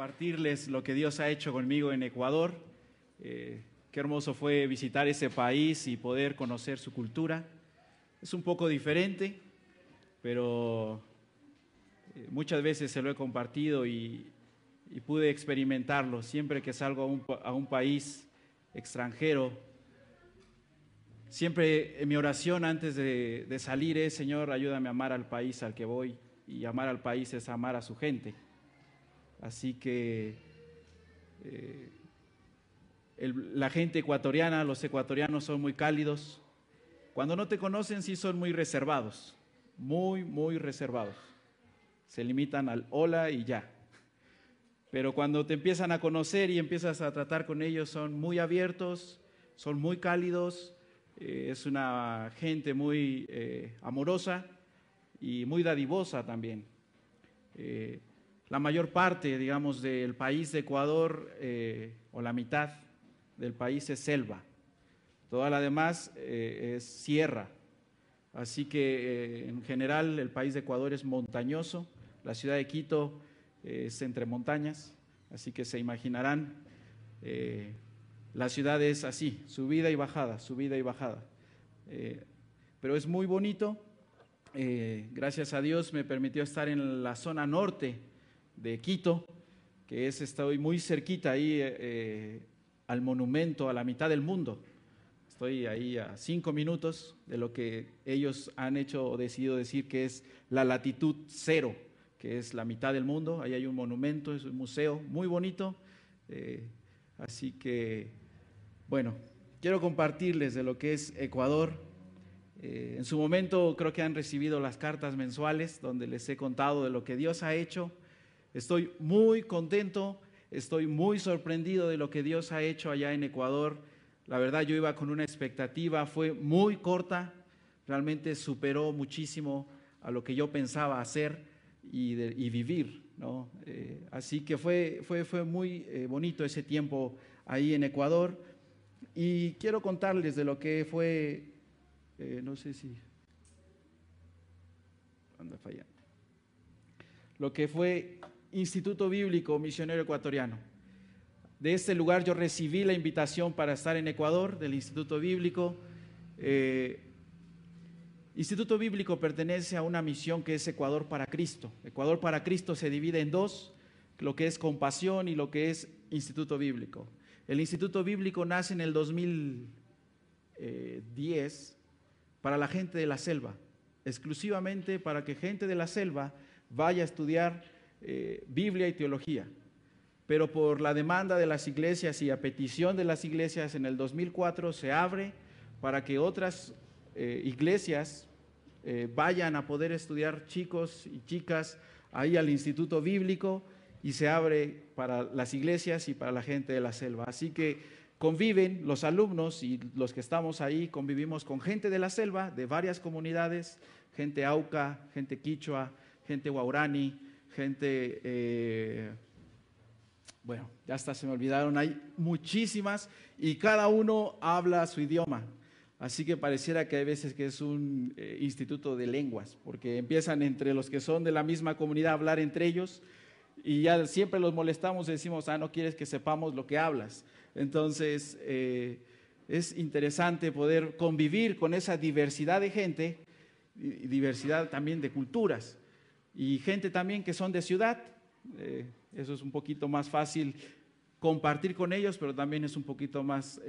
compartirles lo que Dios ha hecho conmigo en Ecuador. Qué hermoso fue visitar ese país y poder conocer su cultura. Es un poco diferente, pero muchas veces se lo he compartido y pude experimentarlo. Siempre que salgo a un país extranjero, siempre en mi oración antes de salir es: Señor, ayúdame a amar al país al que voy, y amar al país es amar a su gente. Así que la gente ecuatoriana, los ecuatorianos son muy cálidos. Cuando no te conocen sí son muy reservados, muy reservados. Se limitan al hola y ya. Pero cuando te empiezan a conocer y empiezas a tratar con ellos, son muy abiertos, son muy cálidos. Es una gente muy amorosa y muy dadivosa también. La mayor parte, digamos, del país de Ecuador, o la mitad del país es selva. Toda la demás es sierra. Así que en general el país de Ecuador es montañoso. La ciudad de Quito es entre montañas, así que se imaginarán, la ciudad es así, subida y bajada, subida y bajada. Pero es muy bonito. Gracias a Dios me permitió estar en la zona norte de Quito, que estoy muy cerquita ahí al monumento a la mitad del mundo. Estoy ahí a 5 minutos de lo que ellos han hecho o decidido decir que es la latitud cero, que es la mitad del mundo. Ahí hay un monumento, es un museo muy bonito. Así que, bueno, quiero compartirles de lo que es Ecuador. En su momento creo que han recibido las cartas mensuales donde les he contado de lo que Dios ha hecho. Estoy muy contento, estoy muy sorprendido de lo que Dios ha hecho allá en Ecuador. La verdad, yo iba con una expectativa, fue muy corta, realmente superó muchísimo a lo que yo pensaba hacer y vivir, ¿no? Así que fue muy bonito ese tiempo ahí en Ecuador. Y quiero contarles de lo que fue, no sé si anda fallando, lo que fue Instituto Bíblico Misionero Ecuatoriano. De este lugar yo recibí la invitación para estar en Ecuador, del Instituto Bíblico. Instituto Bíblico pertenece a una misión que es Ecuador para Cristo. Ecuador para Cristo se divide en dos, lo que es Compasión y lo que es Instituto Bíblico. El Instituto Bíblico nace en el 2010 para la gente de la selva, exclusivamente para que gente de la selva vaya a estudiar Biblia y teología. Pero por la demanda de las iglesias y a petición de las iglesias, en el 2004 se abre para que otras iglesias vayan a poder estudiar, chicos y chicas, ahí al Instituto Bíblico, y se abre para las iglesias y para la gente de la selva. Así que conviven los alumnos y los que estamos ahí, convivimos con gente de la selva, de varias comunidades, gente auca, gente quichua, gente guaurani, gente... bueno, ya hasta se me olvidaron, hay muchísimas y cada uno habla su idioma. Así que pareciera que hay veces que es un instituto de lenguas, porque empiezan entre los que son de la misma comunidad a hablar entre ellos y ya siempre los molestamos y decimos: no quieres que sepamos lo que hablas. Entonces, es interesante poder convivir con esa diversidad de gente y diversidad también de culturas y gente también que son de ciudad. Eso es un poquito más fácil compartir con ellos, pero también es un poquito más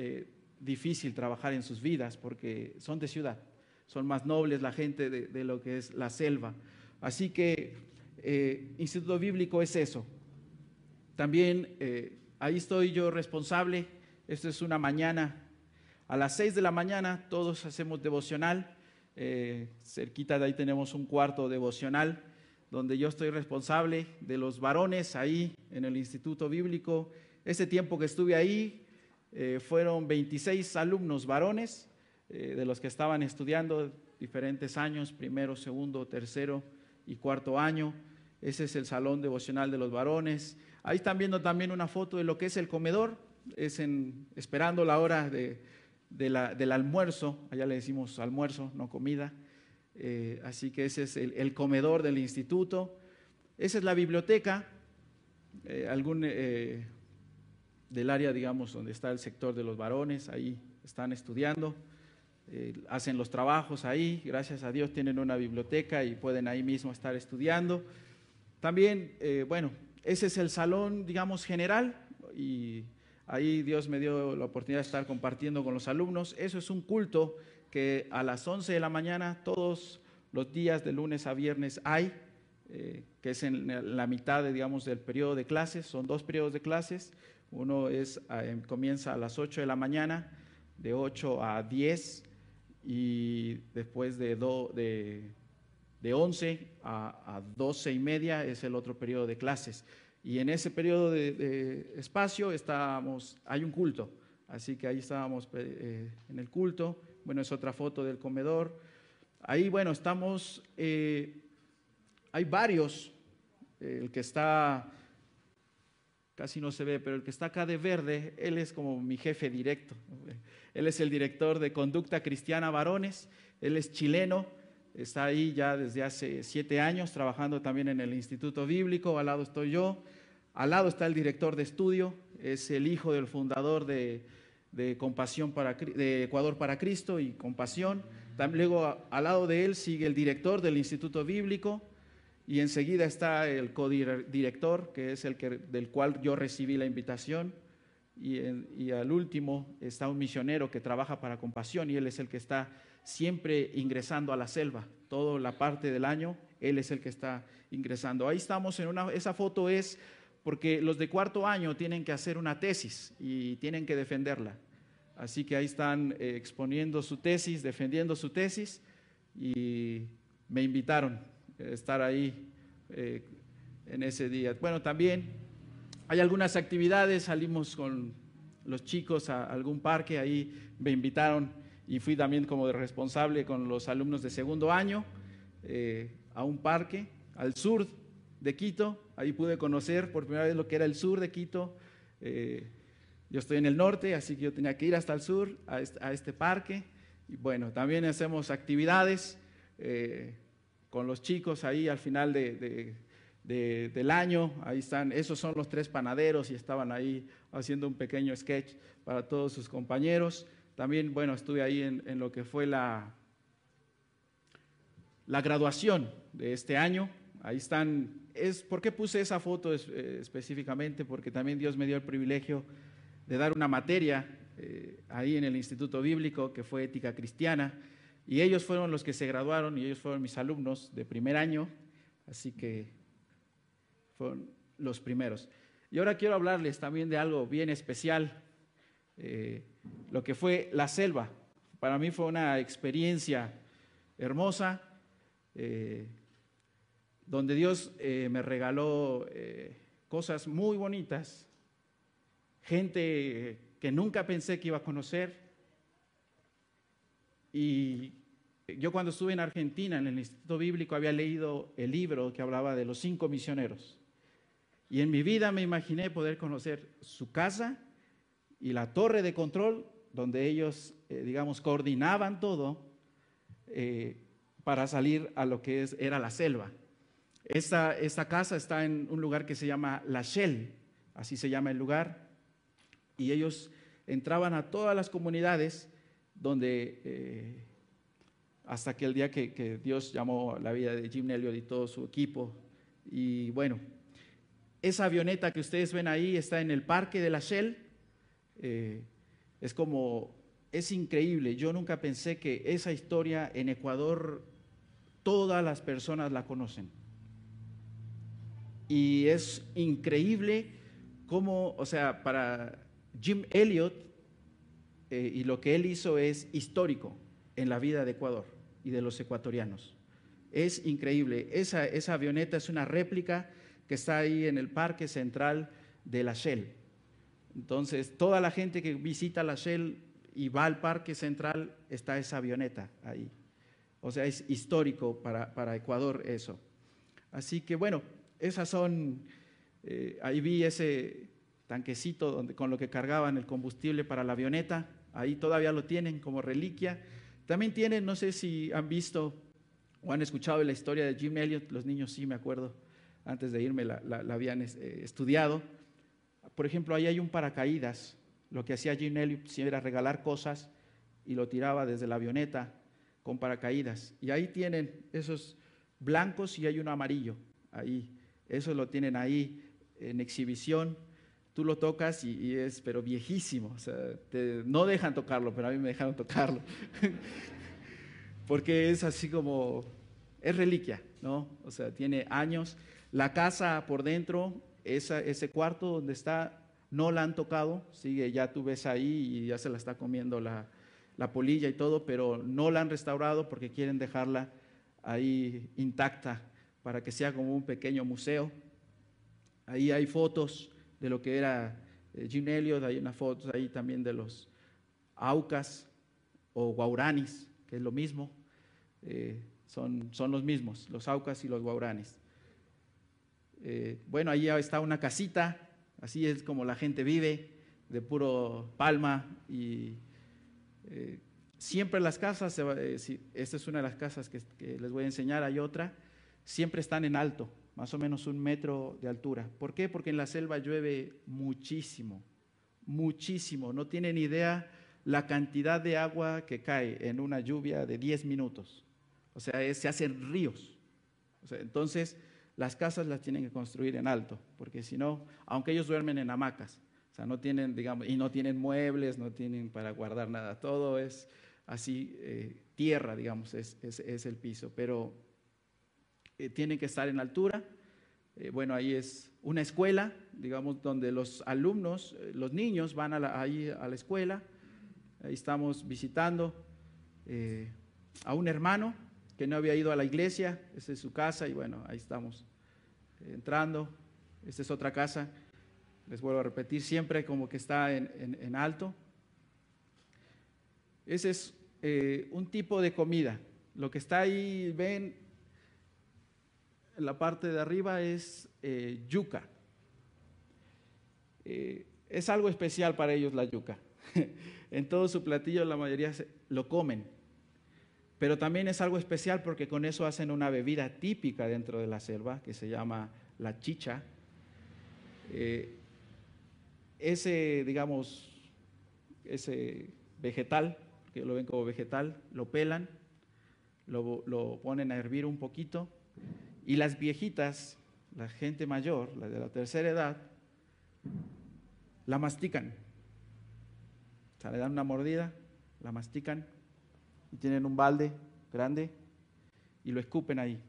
difícil trabajar en sus vidas porque son de ciudad, son más nobles la gente de lo que es la selva. Así que Instituto Bíblico es eso. También ahí estoy yo responsable. Esto es una mañana, a las 6 de la mañana todos hacemos devocional. Cerquita de ahí tenemos un cuarto devocional donde yo estoy responsable de los varones ahí en el Instituto Bíblico. Ese tiempo que estuve ahí fueron 26 alumnos varones, de los que estaban estudiando diferentes años, primero, segundo, tercero y cuarto año. Ese es el salón devocional de los varones. Ahí están viendo también una foto de lo que es el comedor, esperando la hora del almuerzo. Allá le decimos almuerzo, no comida. Así que ese es el comedor del instituto. Esa es la biblioteca. algún del área, digamos, donde está el sector de los varones, ahí están estudiando, hacen los trabajos ahí, gracias a Dios tienen una biblioteca y pueden ahí mismo estar estudiando. También, bueno, ese es el salón, digamos, general, y ahí Dios me dio la oportunidad de estar compartiendo con los alumnos. Eso es un culto que a las 11 de la mañana, todos los días de lunes a viernes hay, que es en la mitad, digamos, del periodo de clases. Son 2 periodos de clases. Uno comienza a las 8 de la mañana, de 8 a 10, y después de 11 a 12 y media es el otro periodo de clases. Y en ese periodo de espacio hay un culto, así que ahí estábamos en el culto. Bueno, es otra foto del comedor. Ahí, bueno, estamos, hay varios, el que está, casi no se ve, pero el que está acá de verde, él es como mi jefe directo. Él es el director de Conducta Cristiana Varones, él es chileno, está ahí ya desde hace 7 años, trabajando también en el Instituto Bíblico. Al lado estoy yo, al lado está el director de estudio, es el hijo del fundador de Compasión de Ecuador para Cristo y Compasión. Luego al lado de él sigue el director del Instituto Bíblico, y enseguida está el codirector, que es del cual yo recibí la invitación, y al último está un misionero que trabaja para Compasión, y él es el que está siempre ingresando a la selva. Toda la parte del año, él es el que está ingresando. Ahí estamos esa foto es porque los de 4º año tienen que hacer una tesis y tienen que defenderla. Así que ahí están exponiendo su tesis, defendiendo su tesis, y me invitaron a estar ahí en ese día. Bueno, también hay algunas actividades, salimos con los chicos a algún parque, ahí me invitaron y fui también como de responsable con los alumnos de 2º año a un parque al sur de Quito. Ahí pude conocer por primera vez lo que era el sur de Quito. Yo estoy en el norte, así que yo tenía que ir hasta el sur, a este parque. Y bueno, también hacemos actividades con los chicos ahí al final del año. Ahí están, esos son los 3 panaderos, y estaban ahí haciendo un pequeño sketch para todos sus compañeros. También, bueno, estuve ahí en lo que fue la graduación de este año. Ahí están. ¿Por qué puse esa foto específicamente? Porque también Dios me dio el privilegio de dar una materia ahí en el Instituto Bíblico, que fue Ética Cristiana, y ellos fueron los que se graduaron, y ellos fueron mis alumnos de primer año, así que fueron los primeros. Y ahora quiero hablarles también de algo bien especial, lo que fue la selva. Para mí fue una experiencia hermosa, donde Dios me regaló cosas muy bonitas, gente que nunca pensé que iba a conocer. Y yo cuando estuve en Argentina, en el Instituto Bíblico, había leído el libro que hablaba de los 5 misioneros. Y en mi vida me imaginé poder conocer su casa y la torre de control, donde ellos, digamos, coordinaban todo para salir a lo que era la selva. Esta casa está en un lugar que se llama La Shell, así se llama el lugar, y ellos entraban a todas las comunidades donde, hasta que el día que Dios llamó la vida de Jim Elliot y todo su equipo. Y bueno, esa avioneta que ustedes ven ahí está en el parque de La Shell. Es increíble. Yo nunca pensé que esa historia en Ecuador todas las personas la conocen. Y es increíble cómo, o sea, para Jim Elliot y lo que él hizo es histórico en la vida de Ecuador y de los ecuatorianos. Es increíble. Esa avioneta es una réplica que está ahí en el parque central de La Shell. Entonces, toda la gente que visita La Shell y va al parque central, está esa avioneta ahí. O sea, es histórico para Ecuador eso. Así que bueno, esas son, ahí vi ese tanquecito con lo que cargaban el combustible para la avioneta. Ahí todavía lo tienen como reliquia. También no sé si han visto o han escuchado la historia de Jim Elliot, los niños sí me acuerdo, antes de irme la habían estudiado. Por ejemplo, ahí hay un paracaídas. Lo que hacía Jim Elliot era regalar cosas y lo tiraba desde la avioneta con paracaídas. Y ahí tienen esos blancos y hay uno amarillo. Ahí, eso lo tienen ahí en exhibición. Tú lo tocas y es, pero viejísimo. O sea, no dejan tocarlo, pero a mí me dejaron tocarlo. Porque es así como, es reliquia, ¿no? O sea, tiene años. La casa por dentro, ese cuarto donde está, no la han tocado. Sigue, ya tú ves ahí y ya se la está comiendo la polilla y todo, pero no la han restaurado porque quieren dejarla ahí intacta para que sea como un pequeño museo. Ahí hay fotos de lo que era Jim Elliot, hay unas fotos ahí también de los Aucas o Guaranis, que es lo mismo, son los mismos, los Aucas y los Guaranis. Bueno, ahí está una casita, así es como la gente vive, de puro palma y siempre las casas, esta es una de las casas que les voy a enseñar, hay otra, siempre están en alto, más o menos 1 metro de altura. ¿Por qué? Porque en la selva llueve muchísimo, muchísimo. No tienen idea la cantidad de agua que cae en una lluvia de 10 minutos. O sea, se hacen ríos. O sea, entonces, las casas las tienen que construir en alto, porque si no, aunque ellos duermen en hamacas, o sea, no tienen, digamos, y no tienen muebles, no tienen para guardar nada, todo es así, tierra, digamos, es el piso, pero tienen que estar en altura. Bueno, ahí es una escuela, digamos, donde los alumnos, los niños van ahí a la escuela. Ahí estamos visitando a un hermano que no había ido a la iglesia, esa es su casa y bueno, ahí estamos entrando. Esta es otra casa, les vuelvo a repetir, siempre como que está en alto. Ese es un tipo de comida. Lo que está ahí, ven, en la parte de arriba es yuca. Es algo especial para ellos la yuca. En todo su platillo la mayoría lo comen. Pero también es algo especial porque con eso hacen una bebida típica dentro de la selva que se llama la chicha. Digamos, ese vegetal, que lo ven como vegetal, lo pelan, lo ponen a hervir un poquito y las viejitas, la gente mayor, la de la tercera edad, la mastican. O sea, le dan una mordida, la mastican y tienen un balde grande y lo escupen ahí.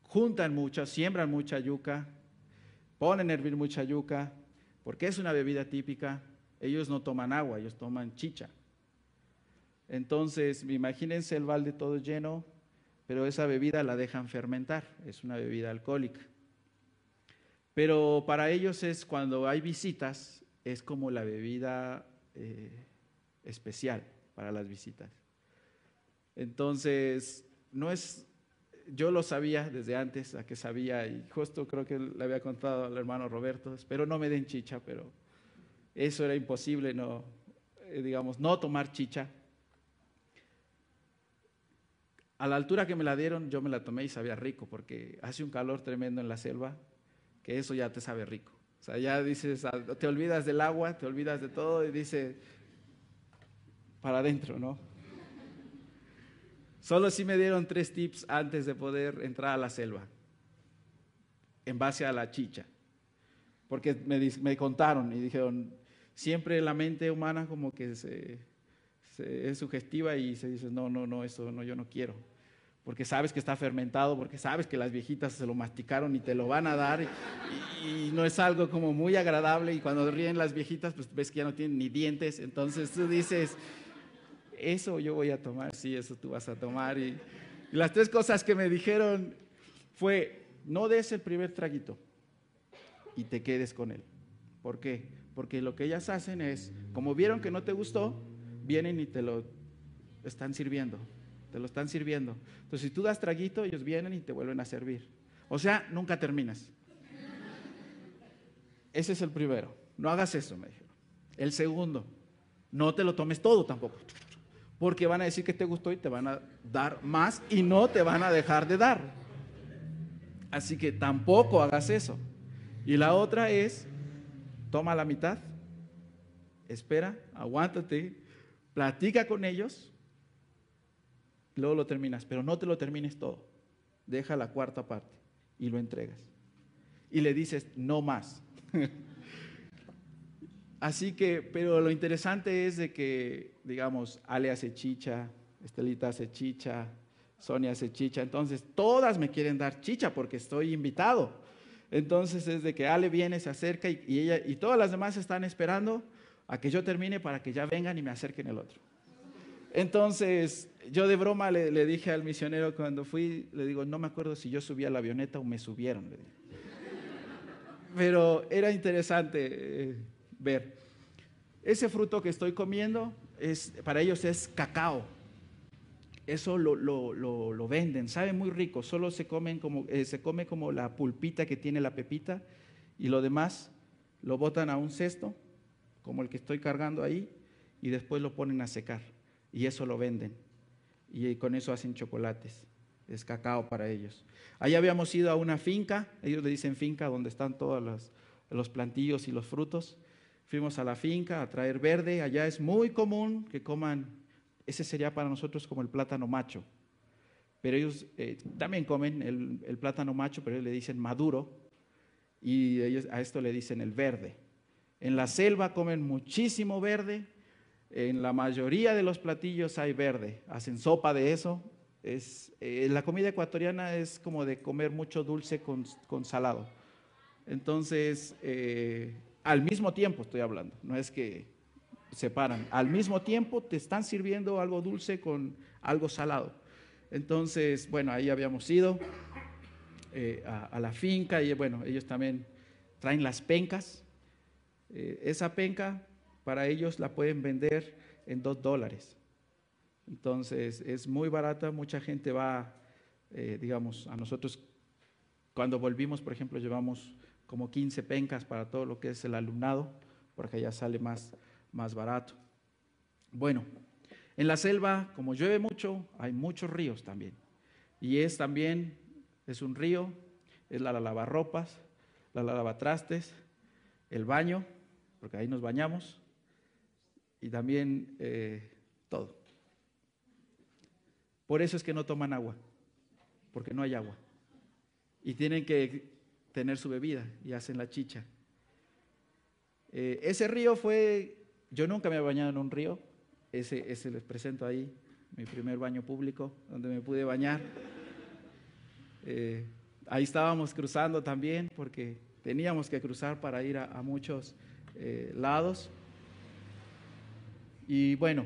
Juntan mucha, siembran mucha yuca, ponen a hervir mucha yuca, porque es una bebida típica. Ellos no toman agua, ellos toman chicha. Entonces, imagínense el balde todo lleno, pero esa bebida la dejan fermentar, es una bebida alcohólica. Pero para ellos es cuando hay visitas, es como la bebida especial para las visitas. Entonces, no es, yo lo sabía desde antes, a que sabía, y justo creo que le había contado al hermano Roberto, espero no me den chicha, pero eso era imposible, no, digamos, no tomar chicha. A la altura que me la dieron, yo me la tomé y sabía rico, porque hace un calor tremendo en la selva, que eso ya te sabe rico. O sea, ya dices, te olvidas del agua, te olvidas de todo y dices, para adentro, ¿no? Solo sí me dieron 3 tips antes de poder entrar a la selva, en base a la chicha. Porque me contaron y dijeron, siempre la mente humana como que es sugestiva y se dice, no, eso no, yo no quiero. Porque sabes que está fermentado, porque sabes que las viejitas se lo masticaron y te lo van a dar y no es algo como muy agradable y cuando ríen las viejitas pues ves que ya no tienen ni dientes, entonces tú dices, eso yo voy a tomar, sí, eso tú vas a tomar. Y las 3 cosas que me dijeron fue, no des el primer traguito y te quedes con él. ¿Por qué? Porque lo que ellas hacen es, como vieron que no te gustó, vienen y te lo están sirviendo. Te lo están sirviendo. Entonces, si tú das traguito, ellos vienen y te vuelven a servir. O sea, nunca terminas. Ese es el primero. No hagas eso, me dijeron. El segundo, no te lo tomes todo tampoco. Porque van a decir que te gustó y te van a dar más y no te van a dejar de dar. Así que tampoco hagas eso. Y la otra es, toma la mitad, espera, aguántate, platica con ellos, luego lo terminas, pero no te lo termines todo. Deja la cuarta parte y lo entregas. Y le dices, no más. Así que, pero lo interesante es de que, digamos, Ale hace chicha, Estelita hace chicha, Sonia hace chicha, entonces todas me quieren dar chicha porque estoy invitado. Entonces es de que Ale viene, se acerca y ella y todas las demás están esperando a que yo termine para que ya vengan y me acerquen el otro. Entonces yo de broma le dije al misionero cuando fui, le digo, no me acuerdo si yo subí a la avioneta o me subieron, le dije. Pero era interesante ver. Ese fruto que estoy comiendo, para ellos es cacao. Eso lo venden, sabe muy rico, solo se come como la pulpita que tiene la pepita y lo demás lo botan a un cesto, como el que estoy cargando ahí, y después lo ponen a secar y eso lo venden y con eso hacen chocolates, es cacao para ellos. Allá habíamos ido a una finca, ellos le dicen finca, donde están todos los plantillos y los frutos. Fuimos a la finca a traer verde, allá es muy común que coman. Ese sería para nosotros como el plátano macho. Pero ellos también comen el plátano macho, pero ellos le dicen maduro y ellos a esto le dicen el verde. En la selva comen muchísimo verde, en la mayoría de los platillos hay verde, hacen sopa de eso. La comida ecuatoriana es como de comer mucho dulce con salado. Entonces, al mismo tiempo estoy hablando, no es que separan. Al mismo tiempo te están sirviendo algo dulce con algo salado. Entonces, bueno, ahí habíamos ido a la finca y bueno, ellos también traen las pencas. Esa penca para ellos la pueden vender en $2. Entonces, es muy barata, mucha gente va, digamos, a nosotros cuando volvimos, por ejemplo, llevamos como 15 pencas para todo lo que es el alumnado, porque allá sale más barato. Bueno, en la selva, como llueve mucho, hay muchos ríos también. Y es un río, es la lavarropas, la lavatrastes, el baño, porque ahí nos bañamos, y también todo. Por eso es que no toman agua, porque no hay agua. Y tienen que tener su bebida y hacen la chicha. Ese río yo nunca me he bañado en un río, ese les presento ahí, mi primer baño público, donde me pude bañar. Ahí estábamos cruzando también, porque teníamos que cruzar para ir a muchos lados. Y bueno,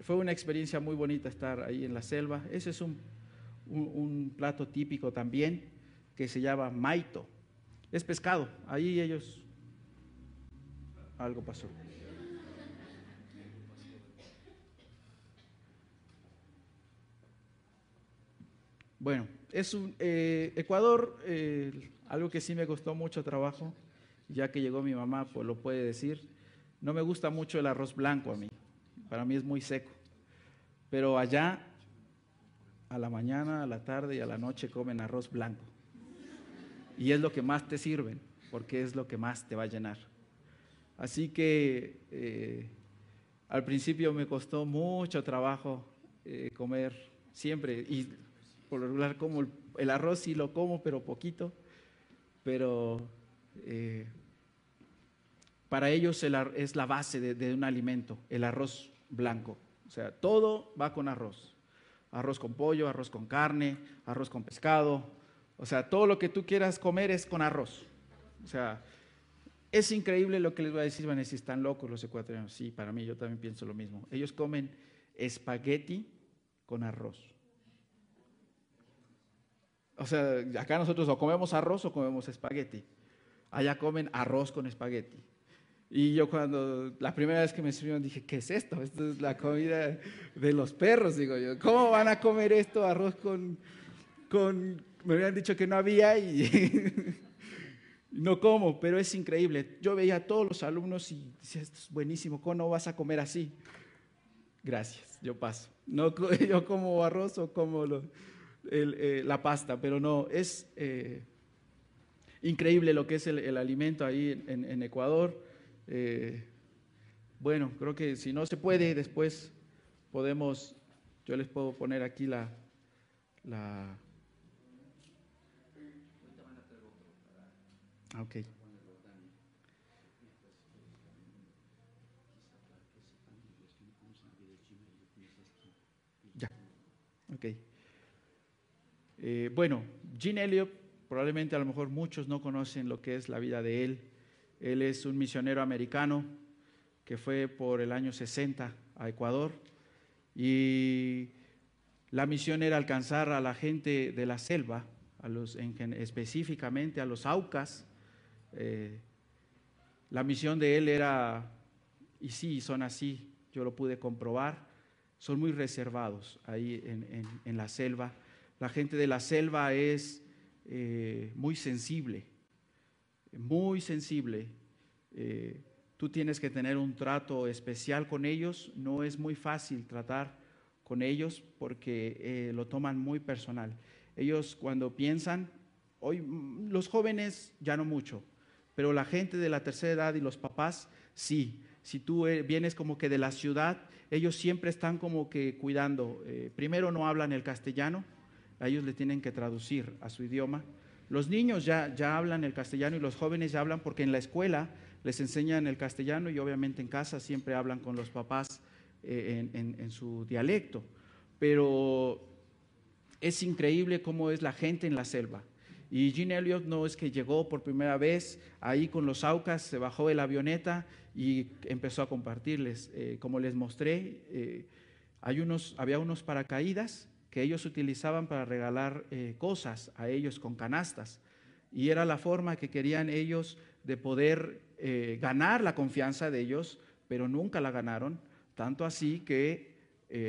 fue una experiencia muy bonita estar ahí en la selva. Ese es un plato típico también, que se llama maito. Es pescado, ahí algo pasó. Bueno, Ecuador, algo que sí me costó mucho trabajo, ya que llegó mi mamá, pues lo puede decir. No me gusta mucho el arroz blanco a mí, para mí es muy seco. Pero allá, a la mañana, a la tarde y a la noche comen arroz blanco. Y es lo que más te sirven, porque es lo que más te va a llenar. Así que al principio me costó mucho trabajo comer siempre, y por lo regular como el arroz sí lo como, pero poquito, pero para ellos es la base de un alimento, el arroz blanco. O sea, todo va con arroz. Arroz con pollo, arroz con carne, arroz con pescado. O sea, todo lo que tú quieras comer es con arroz. O sea, es increíble lo que les voy a decir, van a decir, están locos los ecuatorianos. Sí, para mí, yo también pienso lo mismo. Ellos comen espagueti con arroz. O sea, acá nosotros o comemos arroz o comemos espagueti. Allá comen arroz con espagueti. Y yo la primera vez que me sirvieron dije, ¿qué es esto? Esto es la comida de los perros, digo yo. ¿Cómo van a comer esto, arroz con me habían dicho que no había y no como, pero es increíble. Yo veía a todos los alumnos y decía, esto es buenísimo, ¿cómo no vas a comer así? Gracias, yo paso. No, yo como arroz o como la pasta, pero no, es increíble lo que es el alimento ahí en Ecuador. Bueno, creo que si no se puede, después podemos, yo les puedo poner aquí la ok. Ya, ok. Bueno, Jean Elliott, probablemente a lo mejor muchos no conocen lo que es la vida de él. Él es un misionero americano que fue por el año 60 a Ecuador y la misión era alcanzar a la gente de la selva, específicamente a los Aucas. La misión de él era, y sí, son así, yo lo pude comprobar, son muy reservados ahí en la selva. La gente de la selva es muy sensible, muy sensible. Tú tienes que tener un trato especial con ellos, no es muy fácil tratar con ellos porque lo toman muy personal. Ellos cuando piensan, hoy los jóvenes ya no mucho, pero la gente de la tercera edad y los papás sí. Si tú vienes como que de la ciudad, ellos siempre están como que cuidando. Primero no hablan el castellano, a ellos le tienen que traducir a su idioma. Los niños ya hablan el castellano y los jóvenes ya hablan porque en la escuela les enseñan el castellano y obviamente en casa siempre hablan con los papás en su dialecto. Pero es increíble cómo es la gente en la selva. Y Jean Elliott no es que llegó por primera vez ahí con los Aucas, se bajó de la avioneta y empezó a compartirles. Como les mostré, había unos paracaídas que ellos utilizaban para regalar cosas a ellos con canastas. Y era la forma que querían ellos de poder ganar la confianza de ellos, pero nunca la ganaron, tanto así que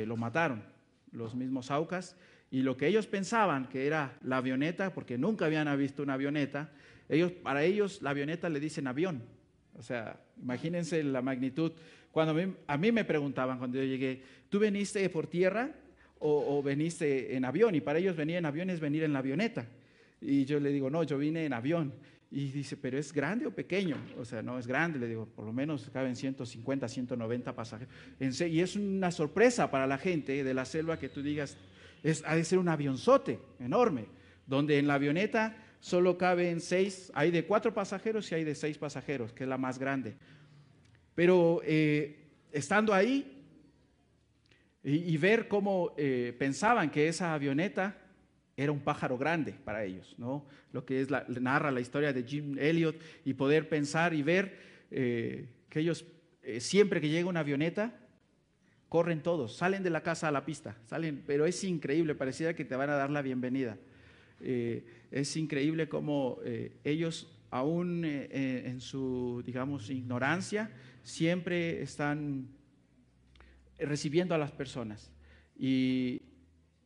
lo mataron los mismos Aucas. Y lo que ellos pensaban que era la avioneta, porque nunca habían visto una avioneta, para ellos la avioneta le dicen avión. O sea, imagínense la magnitud. Cuando a mí me preguntaban cuando yo llegué, ¿tú veniste por tierra o veniste en avión? Y para ellos venir en avión es venir en la avioneta. Y yo le digo, no, yo vine en avión. Y dice, ¿pero es grande o pequeño? O sea, no es grande, le digo, por lo menos caben 150, 190 pasajeros. Y es una sorpresa para la gente de la selva que tú digas, ha de ser un avionzote enorme, donde en la avioneta solo caben 6, hay de 4 pasajeros y hay de 6 pasajeros, que es la más grande. Pero estando ahí y ver cómo pensaban que esa avioneta era un pájaro grande para ellos, ¿no? Lo que es narra la historia de Jean Elliott y poder pensar y ver que ellos siempre que llega una avioneta corren todos, salen de la casa a la pista, salen, pero es increíble, pareciera que te van a dar la bienvenida. Es increíble cómo ellos, aún en su, digamos, ignorancia, siempre están recibiendo a las personas. Y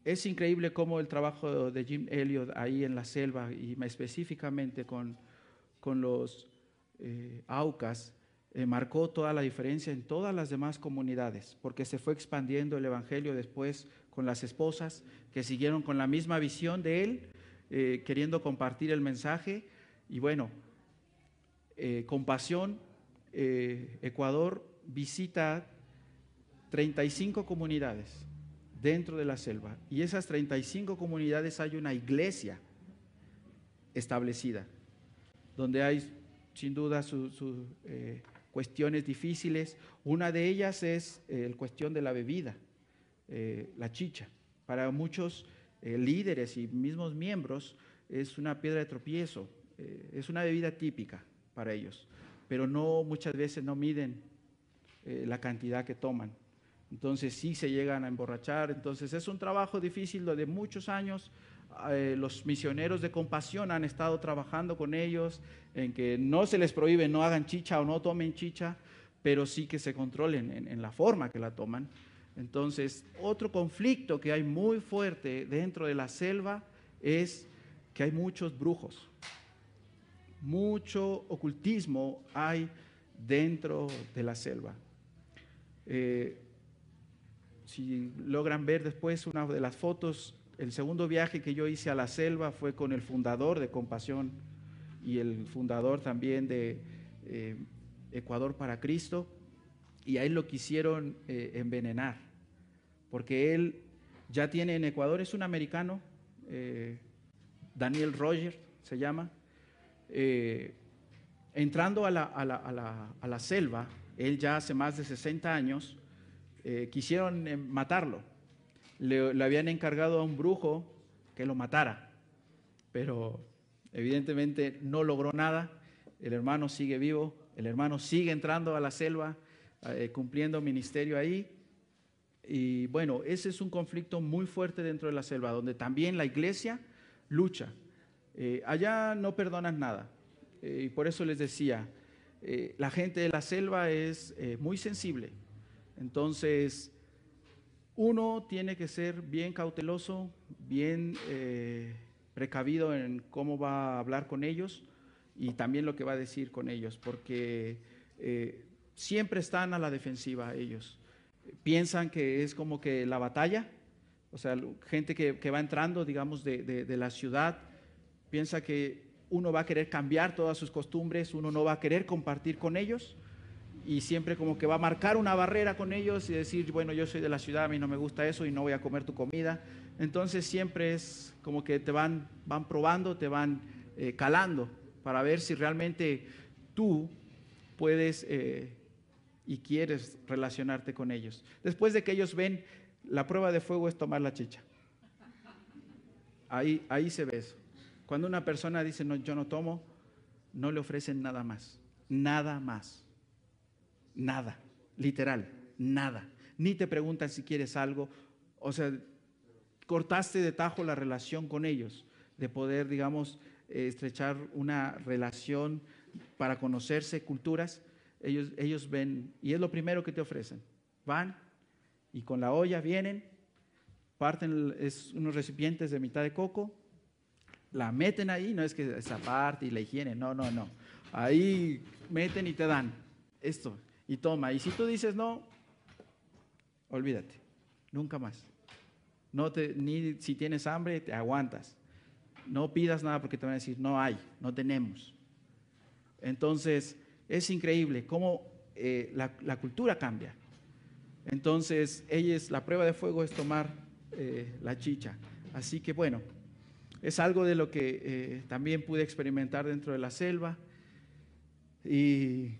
es increíble cómo el trabajo de Jean Elliott ahí en la selva, y específicamente con los Aucas, marcó toda la diferencia en todas las demás comunidades, porque se fue expandiendo el evangelio después con las esposas que siguieron con la misma visión de él, queriendo compartir el mensaje. Y bueno, Compasión Ecuador visita 35 comunidades dentro de la selva, y esas 35 comunidades hay una iglesia establecida, donde hay sin duda sus cuestiones difíciles. Una de ellas es la cuestión de la bebida, la chicha. Para muchos líderes y mismos miembros es una piedra de tropiezo, es una bebida típica para ellos, pero muchas veces no miden la cantidad que toman. Entonces sí se llegan a emborrachar. Entonces es un trabajo difícil de muchos años. Los misioneros de Compasión han estado trabajando con ellos en que no se les prohíbe, no hagan chicha o no tomen chicha, pero sí que se controlen en la forma que la toman. Entonces, otro conflicto que hay muy fuerte dentro de la selva es que hay muchos brujos, mucho ocultismo hay dentro de la selva. Si logran ver después una de las fotos, el segundo viaje que yo hice a la selva fue con el fundador de Compasión y el fundador también de Ecuador para Cristo, y a él lo quisieron envenenar, porque él ya tiene en Ecuador, es un americano, Daniel Roger se llama, entrando a la selva, él ya hace más de 60 años, quisieron matarlo. Le habían encargado a un brujo que lo matara, pero evidentemente no logró nada. El hermano sigue vivo, el hermano sigue entrando a la selva, cumpliendo ministerio ahí. Y bueno, ese es un conflicto muy fuerte dentro de la selva, donde también la iglesia lucha. Allá no perdonan nada, y por eso les decía, la gente de la selva es muy sensible. Entonces, uno tiene que ser bien cauteloso, bien precavido en cómo va a hablar con ellos y también lo que va a decir con ellos, porque siempre están a la defensiva ellos. Piensan que es como que la batalla, o sea, gente que va entrando, digamos, de la ciudad, piensa que uno va a querer cambiar todas sus costumbres, uno no va a querer compartir con ellos, y siempre como que va a marcar una barrera con ellos y decir, bueno, yo soy de la ciudad, a mí no me gusta eso y no voy a comer tu comida. Entonces siempre es como que te van probando, te van calando para ver si realmente tú puedes y quieres relacionarte con ellos. Después de que ellos ven, la prueba de fuego es tomar la chicha. Ahí se ve eso. Cuando una persona dice, no, yo no tomo, no le ofrecen nada más, nada más. Nada, literal, nada. Ni te preguntan si quieres algo. O sea, cortaste de tajo la relación con ellos, de poder, digamos, estrechar una relación para conocerse culturas. Ellos ven, y es lo primero que te ofrecen. Van y con la olla vienen, parten unos recipientes de mitad de coco, la meten ahí, no es que esa parte y la higiene, no. Ahí meten y te dan esto. Y toma, y si tú dices no, olvídate, nunca más. Ni si tienes hambre, te aguantas. No pidas nada porque te van a decir, no hay, no tenemos. Entonces, es increíble cómo la cultura cambia. Entonces, la prueba de fuego es tomar la chicha. Así que bueno, es algo de lo que también pude experimentar dentro de la selva. Y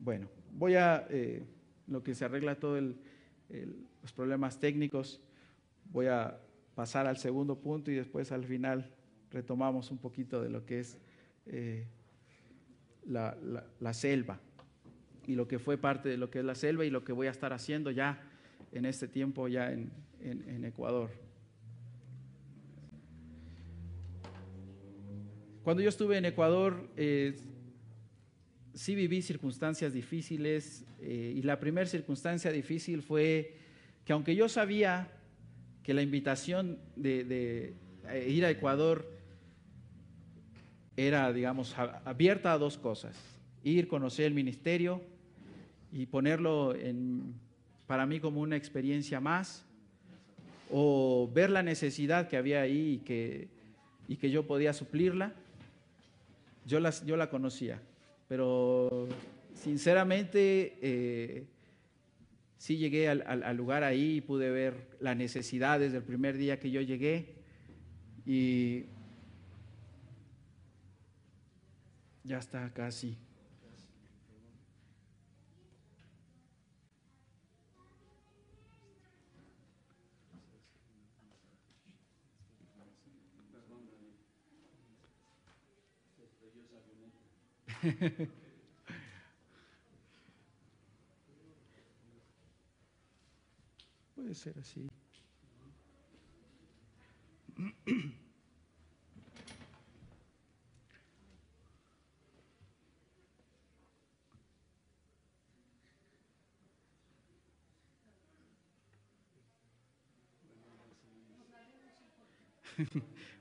bueno, voy a, lo que se arregla todos los problemas técnicos, voy a pasar al segundo punto y después al final retomamos un poquito de lo que es la selva y lo que fue parte de lo que es la selva y lo que voy a estar haciendo ya en este tiempo ya en Ecuador. Cuando yo estuve en Ecuador, sí viví circunstancias difíciles y la primera circunstancia difícil fue que aunque yo sabía que la invitación de ir a Ecuador era, digamos, abierta a dos cosas: ir, conocer el ministerio y ponerlo para mí como una experiencia más, o ver la necesidad que había ahí y que yo podía suplirla. Yo la conocía, pero sinceramente sí llegué al lugar ahí y pude ver la necesidad desde el primer día que yo llegué, y ya está casi. Puede ser así.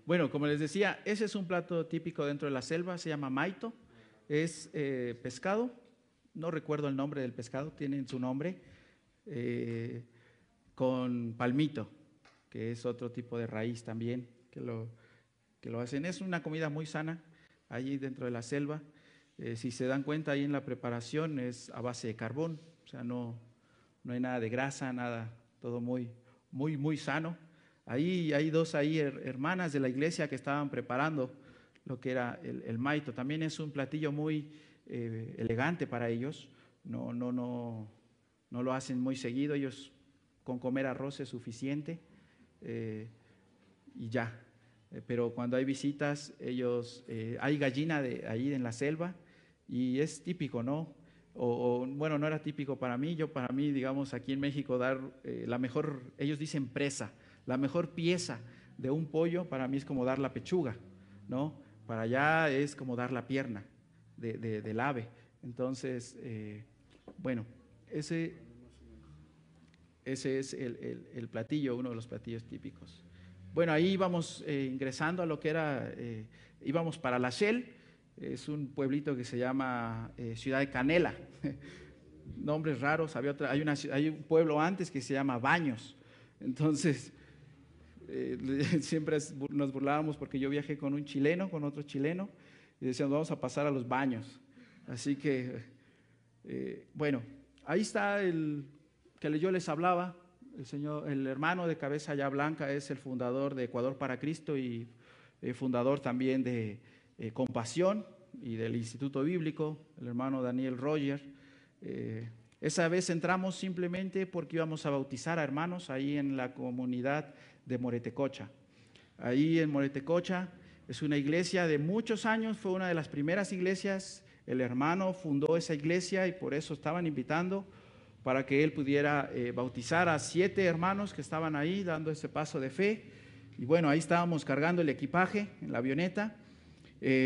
Bueno, como les decía, ese es un plato típico dentro de la selva, se llama maito, es pescado, no recuerdo el nombre del pescado, tienen su nombre, con palmito. que es otro tipo de raíz también, que lo hacen. Es una comida muy sana, allí dentro de la selva. Si se dan cuenta, ahí en la preparación es a base de carbón, o sea, no hay nada de grasa, nada, todo muy, muy, muy sano. Ahí hay dos hermanas de la iglesia que estaban preparando lo que era el maito. También es un platillo muy elegante para ellos. No lo hacen muy seguido. Ellos con comer arroz es suficiente y ya. Pero cuando hay visitas, hay gallina ahí en la selva y es típico, ¿no? Bueno, no era típico para mí. Para mí, digamos, aquí en México dar la mejor, ellos dicen presa, la mejor pieza de un pollo para mí es como dar la pechuga, ¿no? Para allá es como dar la pierna del ave. Entonces, bueno, ese es el platillo, uno de los platillos típicos. Bueno, ahí íbamos ingresando a lo que era, íbamos para La Shell. Es un pueblito que se llama Ciudad de Canela. Nombres raros. Hay un pueblo antes que se llama Baños. Entonces, siempre nos burlábamos porque yo viajé con otro chileno, y decíamos, vamos a pasar a los baños. Así que, bueno, ahí está el que yo les hablaba. El hermano de cabeza ya blanca es el fundador de Ecuador para Cristo y fundador también de Compasión y del Instituto Bíblico, el hermano Daniel Roger. Esa vez entramos simplemente porque íbamos a bautizar a hermanos ahí en la comunidad de Moretecocha. Ahí en Moretecocha es una iglesia de muchos años, fue una de las primeras iglesias. El hermano fundó esa iglesia y por eso estaban invitando para que él pudiera bautizar a 7 hermanos que estaban ahí dando ese paso de fe. Y bueno, ahí estábamos cargando el equipaje en la avioneta.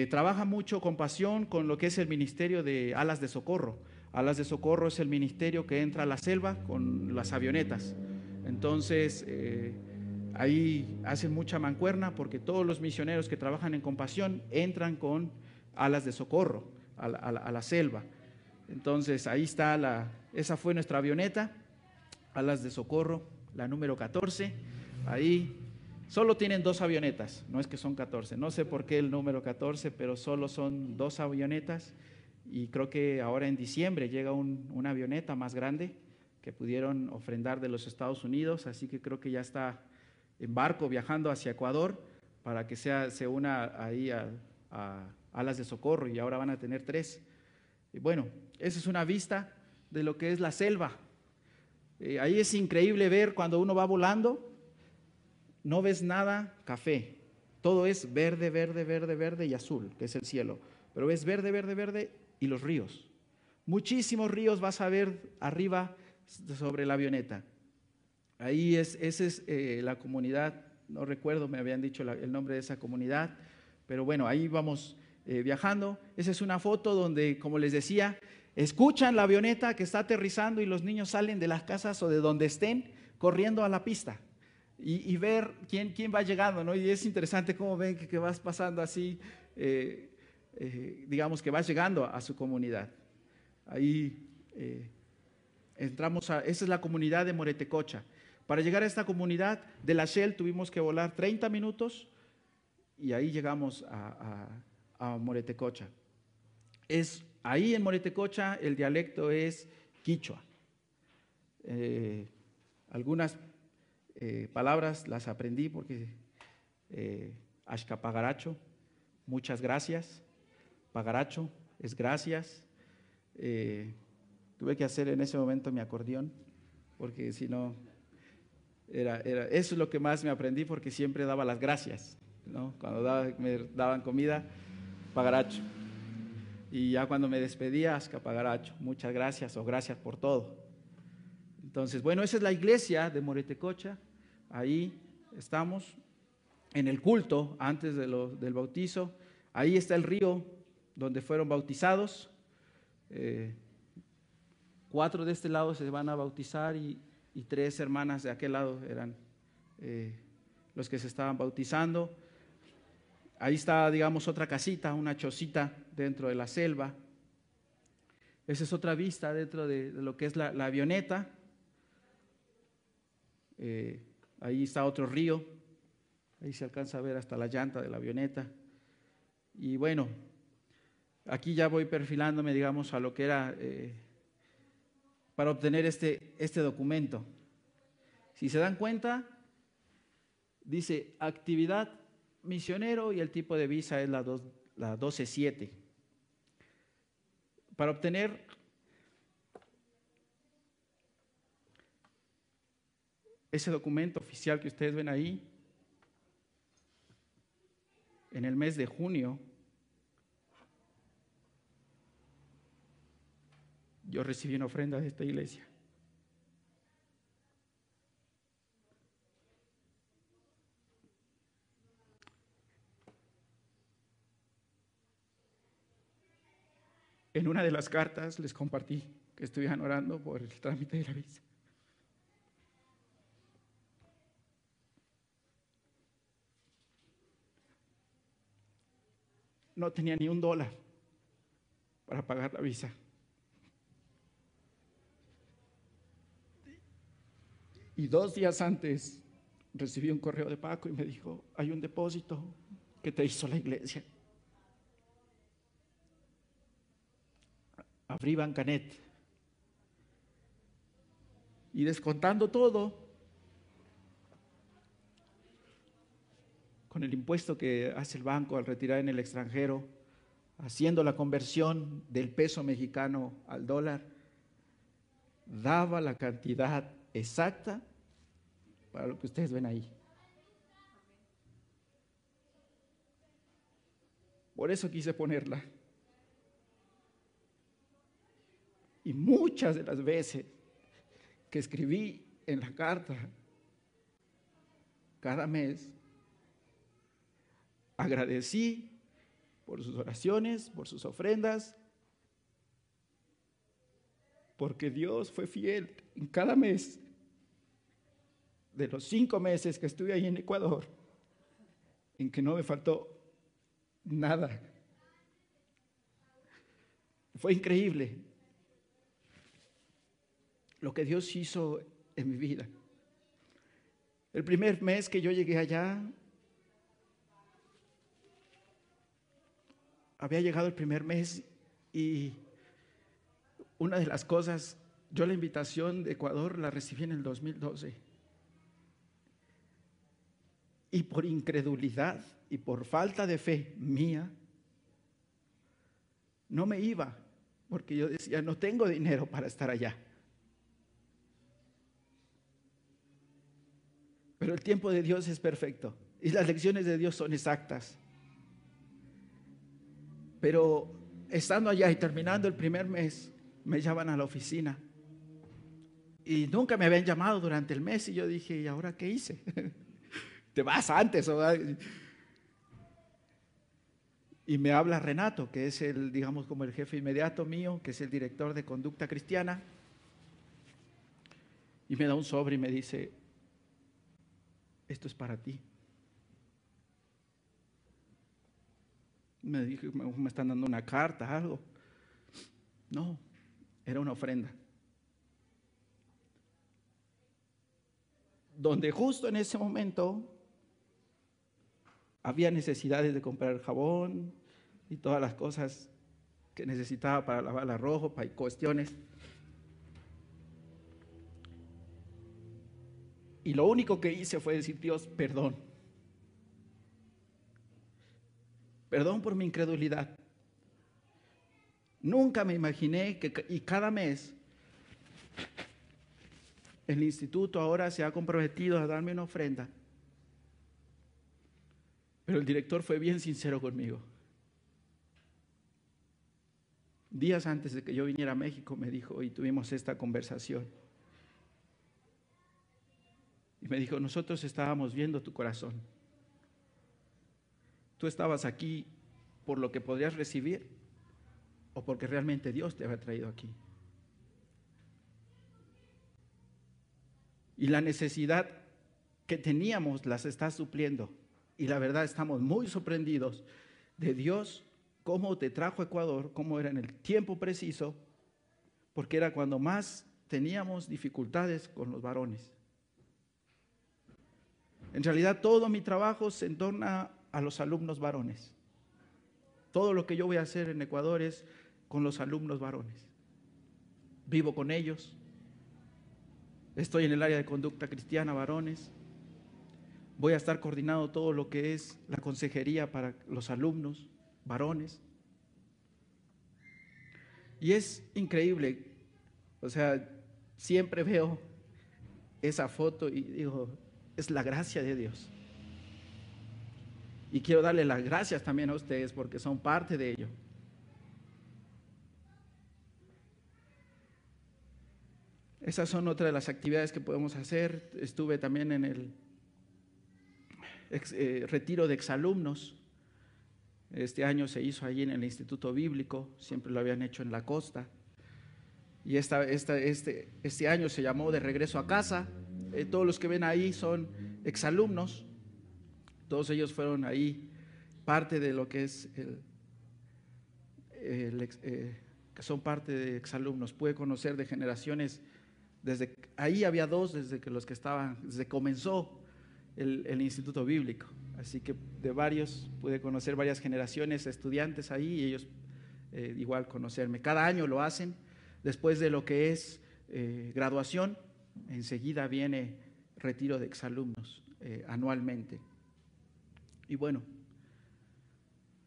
Trabaja mucho con pasión con lo que es el ministerio de Alas de Socorro. Alas de Socorro es el ministerio que entra a la selva con las avionetas. Entonces, ahí hacen mucha mancuerna porque todos los misioneros que trabajan en Compasión entran con Alas de Socorro a la selva. Entonces, ahí está esa fue nuestra avioneta, Alas de Socorro, la número 14. Ahí solo tienen 2 avionetas, no es que son 14. No sé por qué el número 14, pero solo son 2 avionetas. Y creo que ahora en diciembre llega una avioneta más grande que pudieron ofrendar de los Estados Unidos. Así que creo que ya está en barco viajando hacia Ecuador para que se una ahí a Alas de Socorro, y ahora van a tener 3. Y bueno, esa es una vista de lo que es la selva. Ahí es increíble ver cuando uno va volando, no ves nada café, todo es verde, verde, verde, verde y azul, que es el cielo, pero ves verde, verde, verde y los ríos. Muchísimos ríos vas a ver arriba sobre la avioneta. Ahí esa es la comunidad, no recuerdo, me habían dicho el nombre de esa comunidad, pero bueno, ahí vamos viajando. Esa es una foto donde, como les decía, escuchan la avioneta que está aterrizando y los niños salen de las casas o de donde estén corriendo a la pista y ver quién va llegando, ¿no? Y es interesante cómo ven que vas pasando así, digamos que vas llegando a su comunidad. Ahí entramos esa es la comunidad de Moretecocha. Para llegar a esta comunidad de La Shell tuvimos que volar 30 minutos y ahí llegamos a Moretecocha. Ahí en Moretecocha el dialecto es quichua. Algunas palabras las aprendí porque ashkapagaracho, muchas gracias. Pagaracho es gracias. Tuve que hacer en ese momento mi acordeón porque si no, eso es lo que más me aprendí porque siempre daba las gracias, ¿no? Cuando me daban comida, pagaracho. Y ya cuando me despedía, ashkapagaracho, muchas gracias o gracias por todo. Entonces, bueno, esa es la iglesia de Moretecocha. Ahí estamos en el culto antes del bautizo. Ahí está el río donde fueron bautizados. 4 de este lado se van a bautizar y 3 hermanas de aquel lado eran los que se estaban bautizando. Ahí está, digamos, otra casita, una chocita dentro de la selva. Esa es otra vista dentro de lo que es la avioneta. Ahí está otro río, ahí se alcanza a ver hasta la llanta de la avioneta. Y bueno, aquí ya voy perfilándome, digamos, a lo que era para obtener este documento. Si se dan cuenta, dice actividad misionero y el tipo de visa es la 12-7. Para obtener ese documento oficial que ustedes ven ahí, en el mes de junio, yo recibí una ofrenda de esta iglesia. En una de las cartas les compartí que estuvieran orando por el trámite de la visa. No tenía ni $1 para pagar la visa. Y 2 días antes recibí un correo de Paco y me dijo, hay un depósito que te hizo la iglesia. Abrí Bancanet y descontando todo, con el impuesto que hace el banco al retirar en el extranjero, haciendo la conversión del peso mexicano al dólar, daba la cantidad exacta para lo que ustedes ven ahí. Por eso quise ponerla. Y muchas de las veces que escribí en la carta, cada mes, agradecí por sus oraciones, por sus ofrendas, porque Dios fue fiel en cada mes. De los 5 meses que estuve ahí en Ecuador, en que no me faltó nada. Fue increíble lo que Dios hizo en mi vida. El primer mes que yo llegué allá, había llegado el primer mes y una de las cosas, yo la invitación de Ecuador la recibí en el 2012. Y por incredulidad y por falta de fe mía, no me iba, porque yo decía, no tengo dinero para estar allá. Pero el tiempo de Dios es perfecto y las lecciones de Dios son exactas. Pero estando allá y terminando el primer mes, me llaman a la oficina. Y nunca me habían llamado durante el mes y yo dije, ¿y ahora qué hice? Te vas antes. Y me habla Renato, que es el, digamos, como el jefe inmediato mío, que es el director de conducta cristiana. Y me da un sobre y me dice, esto es para ti. Me dijo, me están dando una carta, algo. No, era una ofrenda. Donde justo en ese momento había necesidades de comprar jabón y todas las cosas que necesitaba para lavar la ropa y cuestiones. Y lo único que hice fue decir, Dios, perdón. Perdón por mi incredulidad. Nunca me imaginé y cada mes el instituto ahora se ha comprometido a darme una ofrenda. Pero el director fue bien sincero conmigo. Días antes de que yo viniera a México me dijo, y tuvimos esta conversación. Y me dijo, nosotros estábamos viendo tu corazón. Tú estabas aquí por lo que podrías recibir o porque realmente Dios te había traído aquí. Y la necesidad que teníamos las estás supliendo. Y la verdad estamos muy sorprendidos de Dios, cómo te trajo a Ecuador, cómo era en el tiempo preciso, porque era cuando más teníamos dificultades con los varones. En realidad todo mi trabajo se entorna a los alumnos varones. Todo lo que yo voy a hacer en Ecuador es con los alumnos varones. Vivo con ellos. Estoy en el área de conducta cristiana, varones. Voy a estar coordinando todo lo que es la consejería para los alumnos, varones. Y es increíble, o sea, siempre veo esa foto y digo, es la gracia de Dios. Y quiero darle las gracias también a ustedes porque son parte de ello. Esas son otras de las actividades que podemos hacer. Estuve también en el retiro de exalumnos. Este año se hizo allí en el Instituto Bíblico, siempre lo habían hecho en la costa. Y este año se llamó De Regreso a Casa. Todos los que ven ahí son exalumnos. Todos ellos fueron ahí parte de lo que es que son parte de exalumnos. Pude conocer de generaciones, desde ahí había dos, desde que los que estaban, desde que comenzó el Instituto Bíblico. Así que de varios pude conocer varias generaciones de estudiantes ahí y ellos igual conocerme. Cada año lo hacen. Después de lo que es graduación, enseguida viene retiro de exalumnos anualmente. Y bueno,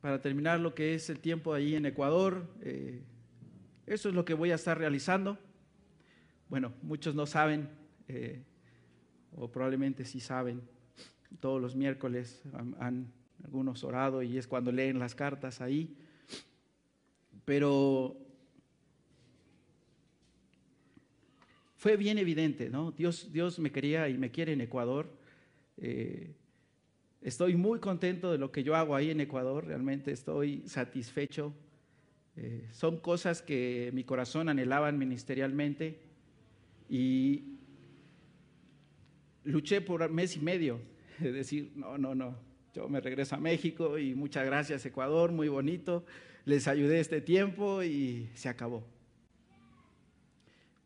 para terminar lo que es el tiempo ahí en Ecuador, eso es lo que voy a estar realizando. Bueno, muchos no saben, o probablemente sí saben, todos los miércoles han algunos orado y es cuando leen las cartas ahí, pero fue bien evidente, ¿no? Dios me quería y me quiere en Ecuador. Estoy muy contento de lo que yo hago ahí en Ecuador, realmente estoy satisfecho. Son cosas que mi corazón anhelaba ministerialmente y luché por mes y medio de decir, no, yo me regreso a México y muchas gracias Ecuador, muy bonito, les ayudé este tiempo y se acabó.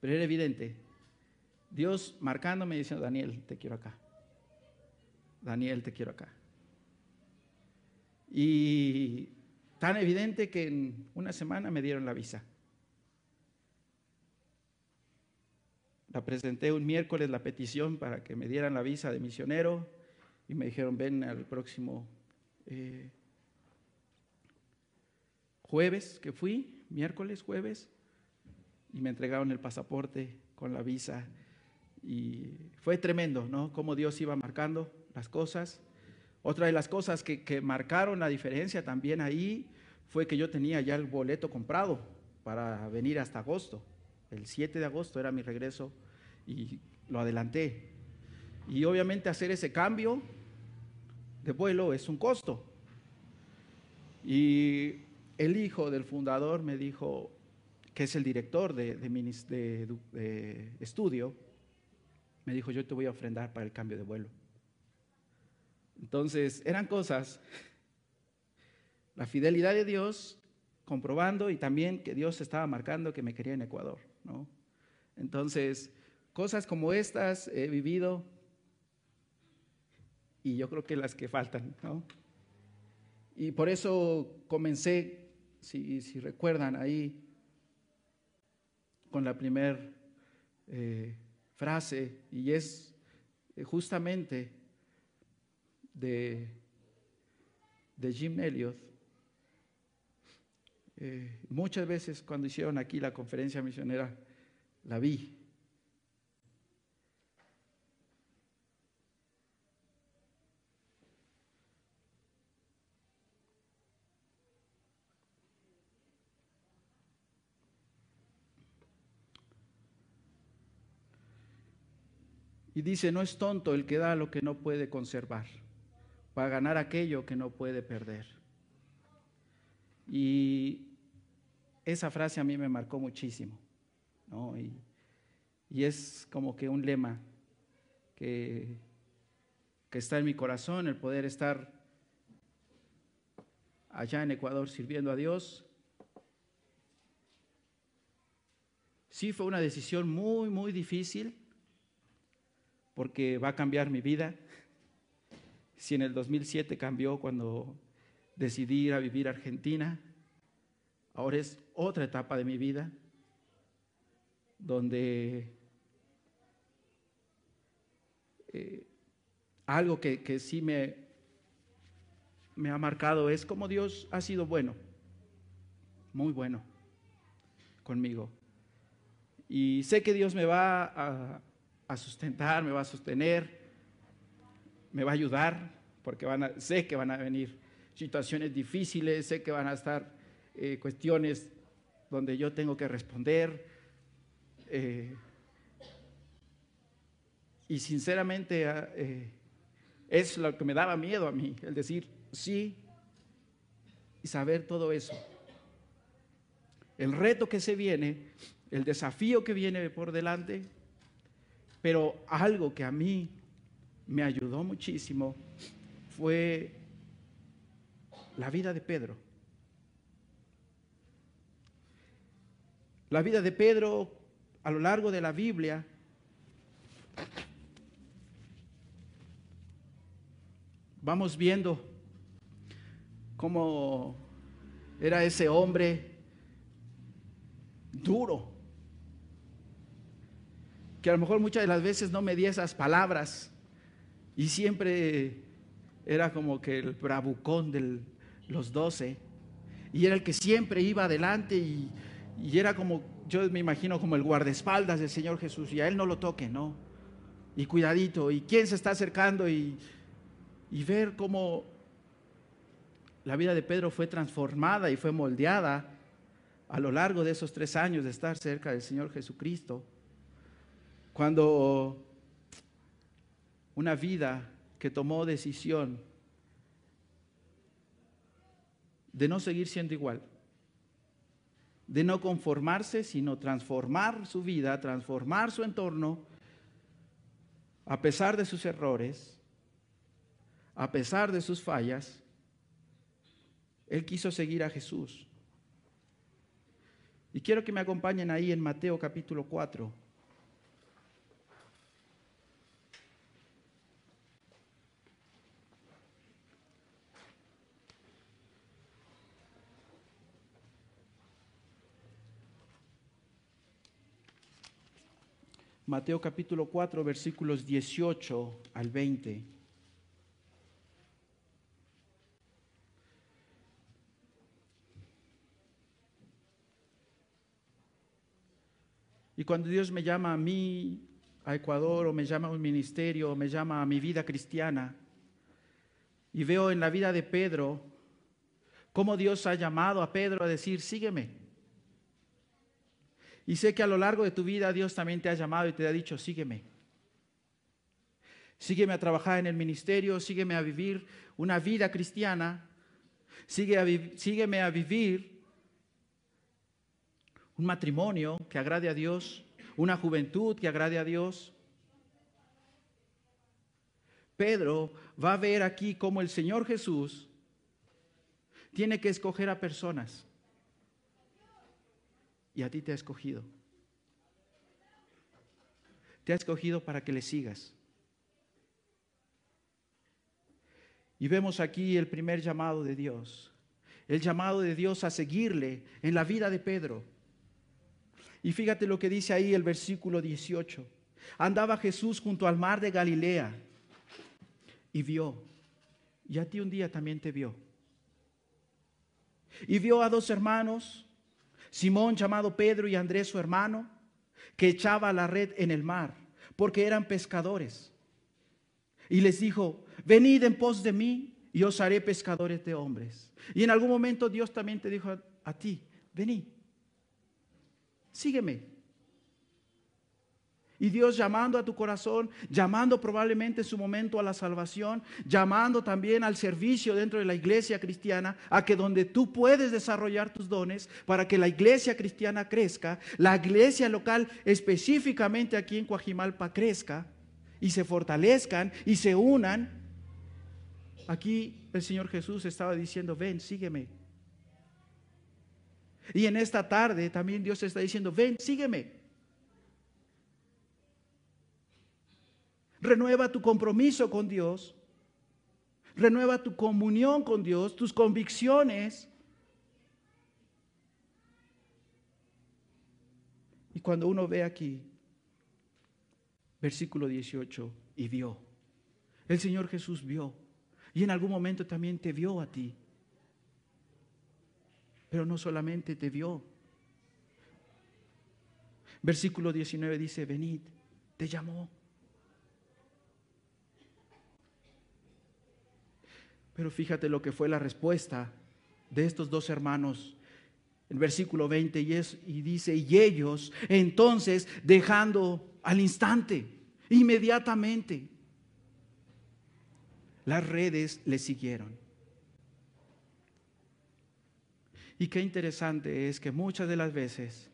Pero era evidente, Dios marcándome y diciendo, Daniel, te quiero acá. Daniel, te quiero acá. Y tan evidente que en una semana me dieron la visa. La presenté un miércoles la petición para que me dieran la visa de misionero y me dijeron, ven al próximo jueves que fui, miércoles, jueves, y me entregaron el pasaporte con la visa. Y fue tremendo, ¿no? Cómo Dios iba marcando las cosas. Otra de las cosas que marcaron la diferencia también ahí fue que yo tenía ya el boleto comprado para venir hasta agosto. El 7 de agosto era mi regreso y lo adelanté. Y obviamente hacer ese cambio de vuelo es un costo. Y el hijo del fundador me dijo, que es el director de estudio, me dijo, yo te voy a ofrendar para el cambio de vuelo. Entonces, eran cosas, la fidelidad de Dios comprobando y también que Dios estaba marcando que me quería en Ecuador, ¿no? Entonces, cosas como estas he vivido y yo creo que las que faltan, ¿no? Y por eso comencé, si recuerdan ahí, con la primera frase, y es justamente de Jim Elliot. Muchas veces cuando hicieron aquí la conferencia misionera, la vi. Y dice, no es tonto el que da lo que no puede conservar, para ganar aquello que no puede perder. Y esa frase a mí me marcó muchísimo, ¿no? Y es como que un lema que está en mi corazón, el poder estar allá en Ecuador sirviendo a Dios. Sí fue una decisión muy, muy difícil, porque va a cambiar mi vida. si en el 2007 cambió cuando decidí ir a vivir a Argentina, ahora es otra etapa de mi vida donde algo que sí me ha marcado es cómo Dios ha sido bueno, muy bueno conmigo. Y sé que Dios me va a sustentar, me va a sostener, me va a ayudar, porque sé que van a venir situaciones difíciles, sé que van a estar cuestiones donde yo tengo que responder. Y sinceramente es lo que me daba miedo a mí, el decir sí y saber todo eso. El reto que se viene, el desafío que viene por delante, pero algo que a mí me ayudó muchísimo fue la vida de Pedro. La vida de Pedro a lo largo de la Biblia vamos viendo cómo era ese hombre duro, que a lo mejor muchas de las veces no medía esas palabras y siempre era como que el bravucón de los 12 y era el que siempre iba adelante y era como, yo me imagino como el guardaespaldas del Señor Jesús, y a él no lo toque, ¿no? Y cuidadito, y quién se está acercando y ver cómo la vida de Pedro fue transformada y fue moldeada a lo largo de esos 3 años de estar cerca del Señor Jesucristo. Cuando una vida que tomó decisión de no seguir siendo igual, de no conformarse, sino transformar su vida, transformar su entorno, a pesar de sus errores, a pesar de sus fallas, él quiso seguir a Jesús. Y quiero que me acompañen ahí en Mateo capítulo 4. Mateo capítulo 4, versículos 18 al 20. Y cuando Dios me llama a mí, a Ecuador, o me llama a un ministerio, o me llama a mi vida cristiana, y veo en la vida de Pedro cómo Dios ha llamado a Pedro a decir, sígueme. Y sé que a lo largo de tu vida Dios también te ha llamado y te ha dicho, sígueme. Sígueme a trabajar en el ministerio, sígueme a vivir una vida cristiana, sígueme a vivir un matrimonio que agrade a Dios, una juventud que agrade a Dios. Pedro va a ver aquí cómo el Señor Jesús tiene que escoger a personas. Y a ti te ha escogido. Te ha escogido para que le sigas. Y vemos aquí el primer llamado de Dios. El llamado de Dios a seguirle en la vida de Pedro. Y fíjate lo que dice ahí el versículo 18. Andaba Jesús junto al mar de Galilea y vio. Y a ti un día también te vio. Y vio a 2 hermanos, Simón llamado Pedro y Andrés su hermano, que echaba la red en el mar, porque eran pescadores. Y les dijo, venid en pos de mí y os haré pescadores de hombres. Y en algún momento Dios también te dijo a ti, vení, sígueme. Y Dios llamando a tu corazón, llamando probablemente en su momento a la salvación, llamando también al servicio dentro de la iglesia cristiana, a que donde tú puedes desarrollar tus dones para que la iglesia cristiana crezca, la iglesia local específicamente aquí en Coajimalpa crezca y se fortalezcan y se unan. Aquí el Señor Jesús estaba diciendo, ven, sígueme. Y en esta tarde también Dios está diciendo, ven, sígueme. Renueva tu compromiso con Dios. Renueva tu comunión con Dios, tus convicciones. Y cuando uno ve aquí, versículo 18, y vio. El Señor Jesús vio. Y en algún momento también te vio a ti. Pero no solamente te vio. Versículo 19 dice, venid, te llamó. Pero fíjate lo que fue la respuesta de estos dos hermanos. El versículo 20 y dice, y ellos entonces dejando al instante, inmediatamente, las redes le siguieron. Y qué interesante es que muchas de las veces,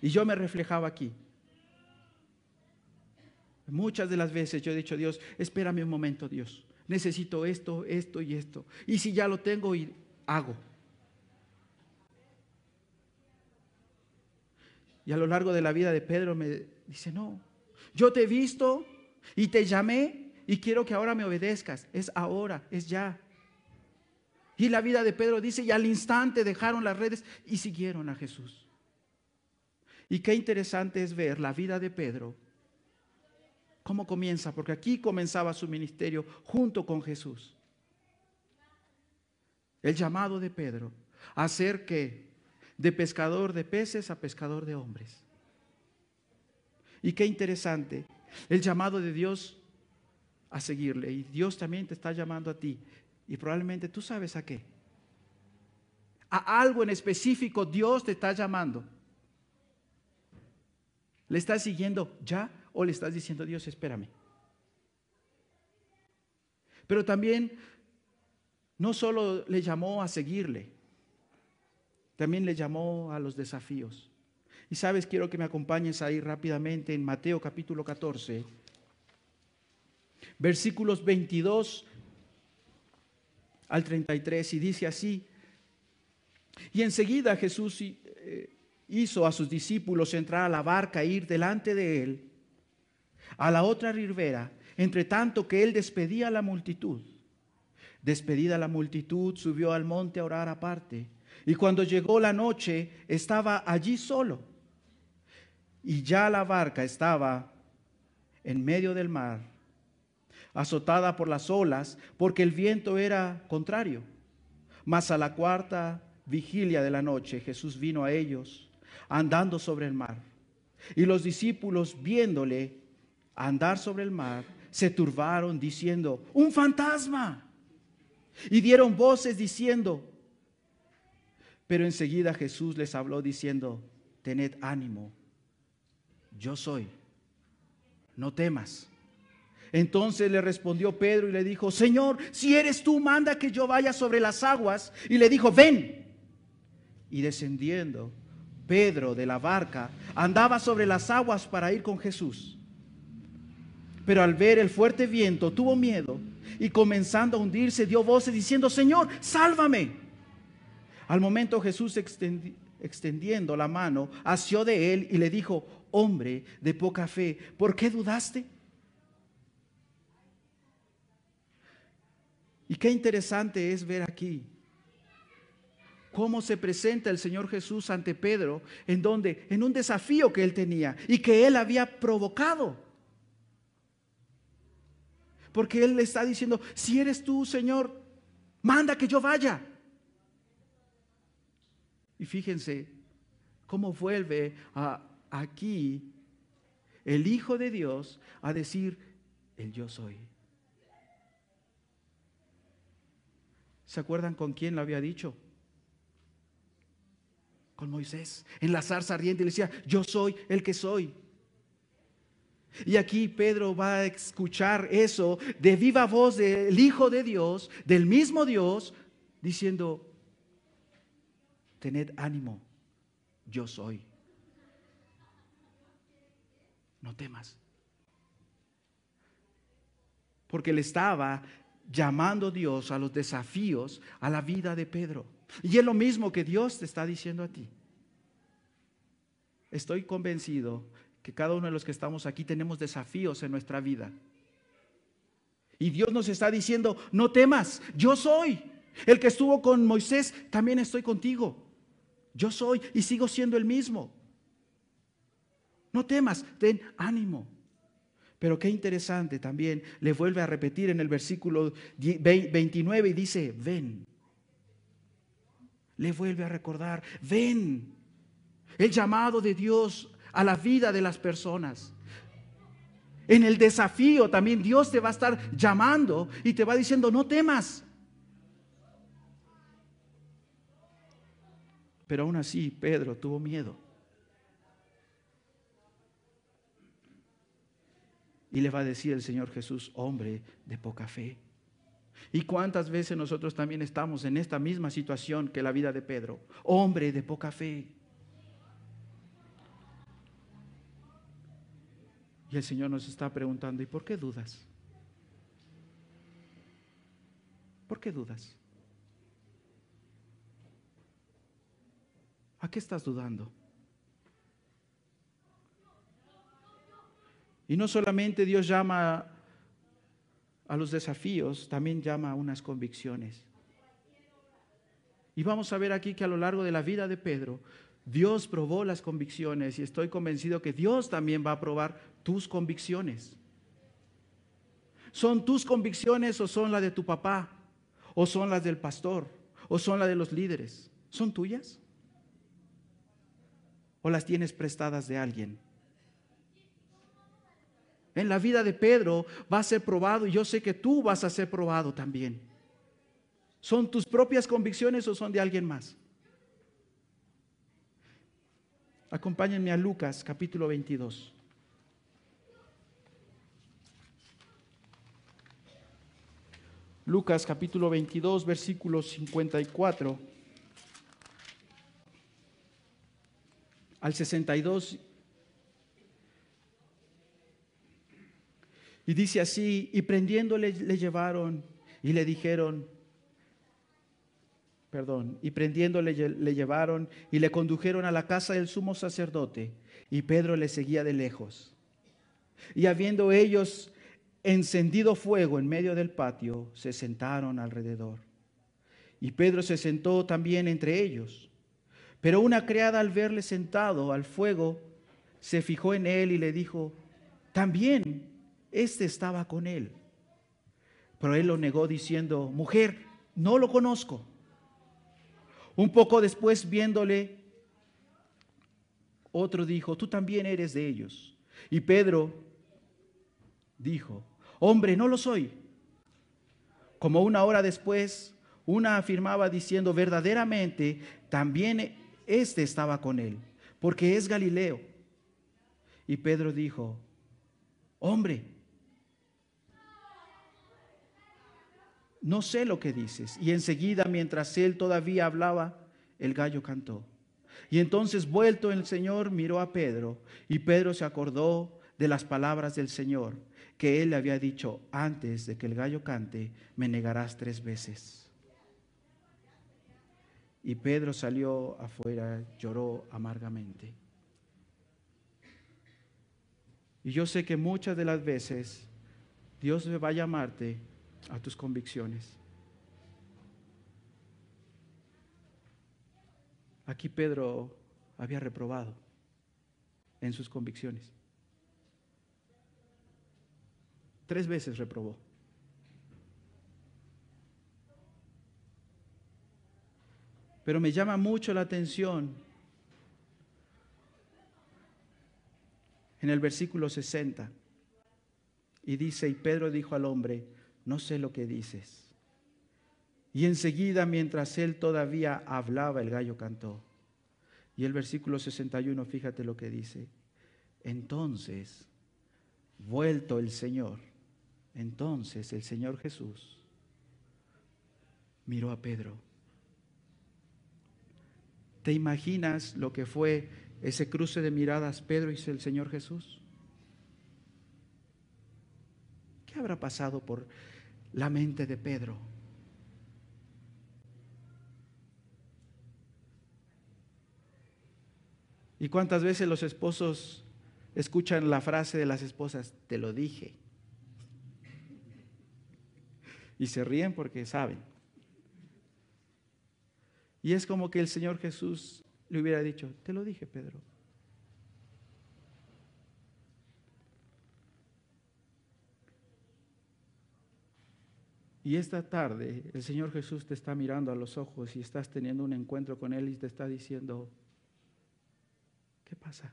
y yo me reflejaba aquí, muchas de las veces yo he dicho, Dios, espérame un momento, Dios, necesito esto, esto y esto. Y si ya lo tengo, y hago. Y a lo largo de la vida de Pedro me dice, no, yo te he visto y te llamé y quiero que ahora me obedezcas. Es ahora, es ya. Y la vida de Pedro dice, y al instante dejaron las redes y siguieron a Jesús. Y qué interesante es ver la vida de Pedro, cómo comienza, porque aquí comenzaba su ministerio junto con Jesús. El llamado de Pedro a ser que de pescador de peces a pescador de hombres. Y qué interesante, el llamado de Dios a seguirle. Y Dios también te está llamando a ti. Y probablemente tú sabes a qué. A algo en específico Dios te está llamando. ¿Le estás siguiendo ya o le estás diciendo, Dios, espérame? Pero también no solo le llamó a seguirle, también le llamó a los desafíos. Y sabes, quiero que me acompañes ahí rápidamente en Mateo capítulo 14, versículos 22 al 33, y dice así: y enseguida Jesús hizo a sus discípulos entrar a la barca e ir delante de él a la otra ribera, entre tanto que él despedía a la multitud. Despedida la multitud, subió al monte a orar aparte. Y cuando llegó la noche, estaba allí solo. Y ya la barca estaba en medio del mar, azotada por las olas, porque el viento era contrario. Mas a la cuarta vigilia de la noche, Jesús vino a ellos, andando sobre el mar. Y los discípulos, viéndole andar sobre el mar, se turbaron, diciendo, ¡un fantasma! Y dieron voces diciendo, pero enseguida Jesús les habló diciendo, tened ánimo, yo soy, no temas. Entonces le respondió Pedro y le dijo, Señor, si eres tú, manda que yo vaya sobre las aguas. Y le dijo, ven. Y descendiendo Pedro de la barca, andaba sobre las aguas para ir con Jesús. Pero al ver el fuerte viento, tuvo miedo y comenzando a hundirse, dio voces diciendo, Señor, sálvame. Al momento Jesús extendiendo la mano, asió de él y le dijo, hombre de poca fe, ¿por qué dudaste? Y qué interesante es ver aquí cómo se presenta el Señor Jesús ante Pedro, en un desafío que él tenía y que él había provocado. Porque él le está diciendo, si eres tú, Señor, manda que yo vaya. Y fíjense cómo vuelve aquí el Hijo de Dios a decir, el yo soy. ¿Se acuerdan con quién lo había dicho? Con Moisés, en la zarza ardiente, y le decía, yo soy el que soy. Y aquí Pedro va a escuchar eso de viva voz del Hijo de Dios, del mismo Dios, diciendo, tened ánimo, yo soy. No temas. Porque le estaba llamando Dios a los desafíos a la vida de Pedro. Y es lo mismo que Dios te está diciendo a ti. Estoy convencido que cada uno de los que estamos aquí tenemos desafíos en nuestra vida. Y Dios nos está diciendo, no temas, yo soy. El que estuvo con Moisés, también estoy contigo. Yo soy y sigo siendo el mismo. No temas, ten ánimo. Pero qué interesante también, le vuelve a repetir en el versículo 29 y dice, ven. Le vuelve a recordar, ven. El llamado de Dios a la vida de las personas. En el desafío también Dios te va a estar llamando y te va diciendo, no temas. Pero aún así Pedro tuvo miedo. Y le va a decir el Señor Jesús, hombre de poca fe. ¿Y cuántas veces nosotros también estamos en esta misma situación que la vida de Pedro? Hombre de poca fe. Y el Señor nos está preguntando, ¿y por qué dudas? ¿Por qué dudas? ¿A qué estás dudando? Y no solamente Dios llama a los desafíos, también llama a unas convicciones. Y vamos a ver aquí que a lo largo de la vida de Pedro, Dios probó las convicciones y estoy convencido que Dios también va a probar tus convicciones. ¿Son tus convicciones o son las de tu papá? ¿O son las del pastor? ¿O son las de los líderes? ¿Son tuyas? ¿O las tienes prestadas de alguien? En la vida de Pedro va a ser probado y yo sé que tú vas a ser probado también. ¿Son tus propias convicciones o son de alguien más? Acompáñenme a Lucas capítulo 22. Lucas capítulo 22 versículos 54 al 62. Y dice así, y prendiéndole le llevaron y le dijeron, y prendiéndole le llevaron y le condujeron a la casa del sumo sacerdote, y Pedro le seguía de lejos. Y habiendo ellos encendido fuego en medio del patio, se sentaron alrededor. Y Pedro se sentó también entre ellos. Pero una criada al verle sentado al fuego, se fijó en él y le dijo, también este estaba con él. Pero él lo negó diciendo, mujer, no lo conozco. Un poco después, viéndole, otro dijo, tú también eres de ellos. Y Pedro dijo, hombre, no lo soy. Como una hora después, una afirmaba diciendo, verdaderamente, también este estaba con él, porque es Galileo. Y Pedro dijo, hombre, no sé lo que dices. Y enseguida, mientras él todavía hablaba, el gallo cantó. Y entonces, vuelto el Señor, miró a Pedro, y Pedro se acordó de las palabras del Señor, que él le había dicho, antes de que el gallo cante, me negarás 3 veces. Y Pedro salió afuera, lloró amargamente. Y yo sé que muchas de las veces Dios va a llamarte a tus convicciones. Aquí Pedro había reprobado en sus convicciones. 3 veces reprobó. Pero me llama mucho la atención en el versículo 60. Y dice, y Pedro dijo al hombre, no sé lo que dices. Y enseguida, mientras él todavía hablaba, el gallo cantó. Y el versículo 61, fíjate lo que dice. Entonces, vuelto el Señor, entonces el Señor Jesús miró a Pedro. ¿Te imaginas lo que fue ese cruce de miradas Pedro y el Señor Jesús? ¿Qué habrá pasado por la mente de Pedro? ¿Y cuántas veces los esposos escuchan la frase de las esposas? Te lo dije. Y se ríen porque saben. Y es como que el Señor Jesús le hubiera dicho, te lo dije, Pedro. Y esta tarde el Señor Jesús te está mirando a los ojos y estás teniendo un encuentro con Él y te está diciendo, ¿qué pasa?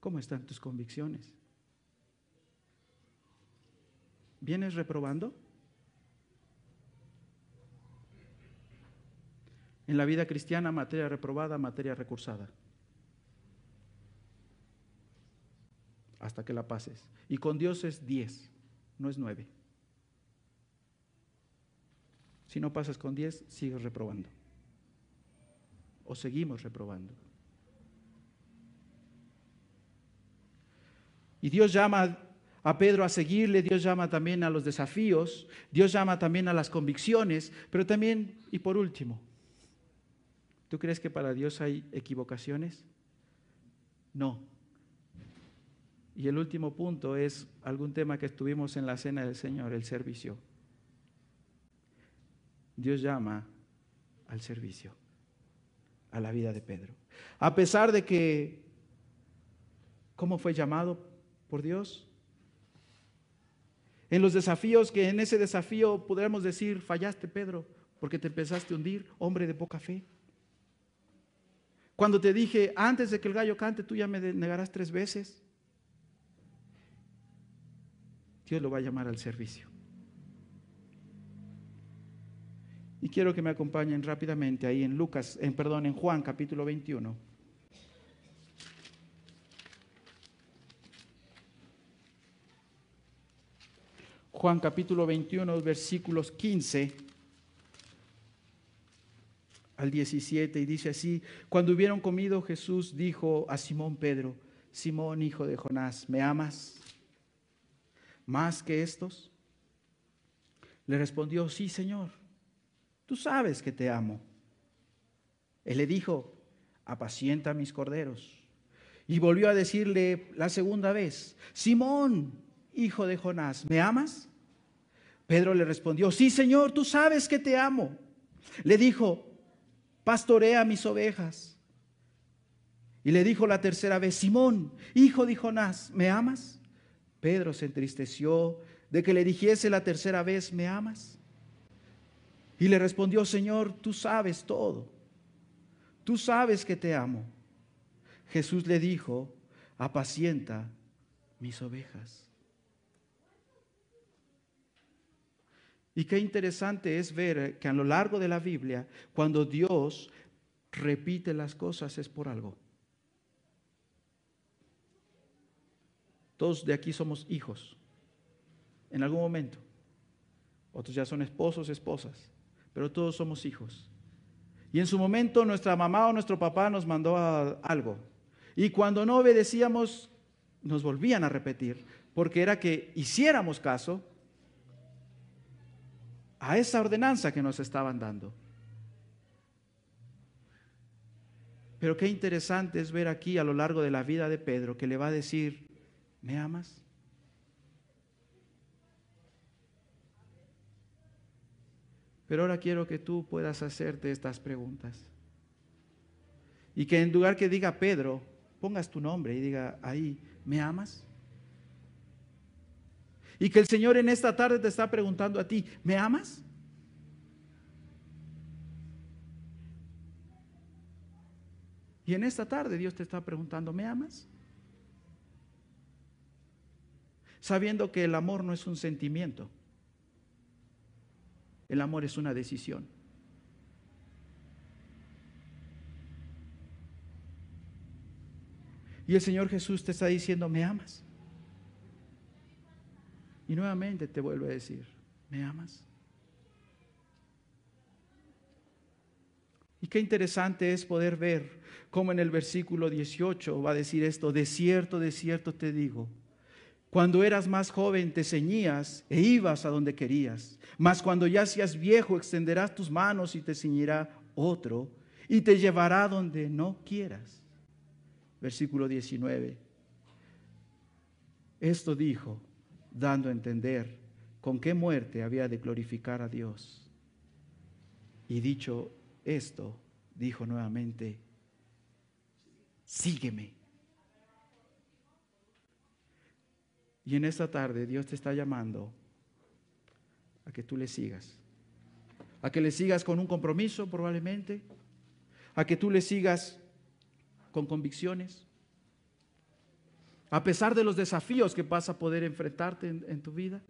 ¿Cómo están tus convicciones? ¿Vienes reprobando? En la vida cristiana, materia reprobada, materia recursada. Hasta que la pases. Y con Dios es 10, no es 9. Si no pasas con 10, sigues reprobando. O seguimos reprobando. Y Dios llama a Pedro a seguirle, Dios llama también a los desafíos, Dios llama también a las convicciones, pero también, y por último, ¿tú crees que para Dios hay equivocaciones? No. Y el último punto es algún tema que estuvimos en la cena del Señor, el servicio. Dios llama al servicio, a la vida de Pedro. A pesar de que, ¿cómo fue llamado por Dios? En los desafíos, que en ese desafío podríamos decir, fallaste, Pedro, porque te empezaste a hundir, hombre de poca fe. Cuando te dije, antes de que el gallo cante, tú ya me negarás 3 veces. Dios lo va a llamar al servicio. Y quiero que me acompañen rápidamente ahí en en Juan capítulo 21. Juan capítulo 21, versículos 15 al 17, y dice así: cuando hubieron comido, Jesús dijo a Simón Pedro, Simón, hijo de Jonás, ¿me amas más que estos? Le respondió, sí, Señor, tú sabes que te amo. Él le dijo, apacienta mis corderos. Y volvió a decirle la segunda vez, Simón, hijo de Jonás, ¿me amas? Pedro le respondió, sí, Señor, tú sabes que te amo. Le dijo, pastorea mis ovejas. Y le dijo la tercera vez, Simón, hijo de Jonás, ¿me amas? Pedro se entristeció de que le dijese la tercera vez, ¿me amas? Y le respondió, Señor, tú sabes todo. Tú sabes que te amo. Jesús le dijo, apacienta mis ovejas. Y qué interesante es ver que a lo largo de la Biblia, cuando Dios repite las cosas es por algo. Todos de aquí somos hijos, en algún momento. Otros ya son esposos, esposas, pero todos somos hijos. Y en su momento nuestra mamá o nuestro papá nos mandó algo. Y cuando no obedecíamos, nos volvían a repetir, porque era que hiciéramos caso a esa ordenanza que nos estaban dando. Pero qué interesante es ver aquí a lo largo de la vida de Pedro que le va a decir, ¿me amas? Pero ahora quiero que tú puedas hacerte estas preguntas. Y que en lugar que diga Pedro, pongas tu nombre y diga ahí, ¿me amas? Y que el Señor en esta tarde te está preguntando a ti, ¿me amas? Y en esta tarde Dios te está preguntando, ¿me amas? Sabiendo que el amor no es un sentimiento, el amor es una decisión. Y el Señor Jesús te está diciendo, ¿me amas? Y nuevamente te vuelve a decir, ¿me amas? Y qué interesante es poder ver cómo en el versículo 18 va a decir esto, de cierto te digo, cuando eras más joven te ceñías e ibas a donde querías, mas cuando ya seas viejo extenderás tus manos y te ceñirá otro y te llevará donde no quieras. Versículo 19. Esto dijo, dando a entender con qué muerte había de glorificar a Dios. Y dicho esto, dijo nuevamente, sígueme. Y en esta tarde Dios te está llamando a que tú le sigas. A que le sigas con un compromiso probablemente. A que tú le sigas con convicciones. A pesar de los desafíos que vas a poder enfrentarte en tu vida.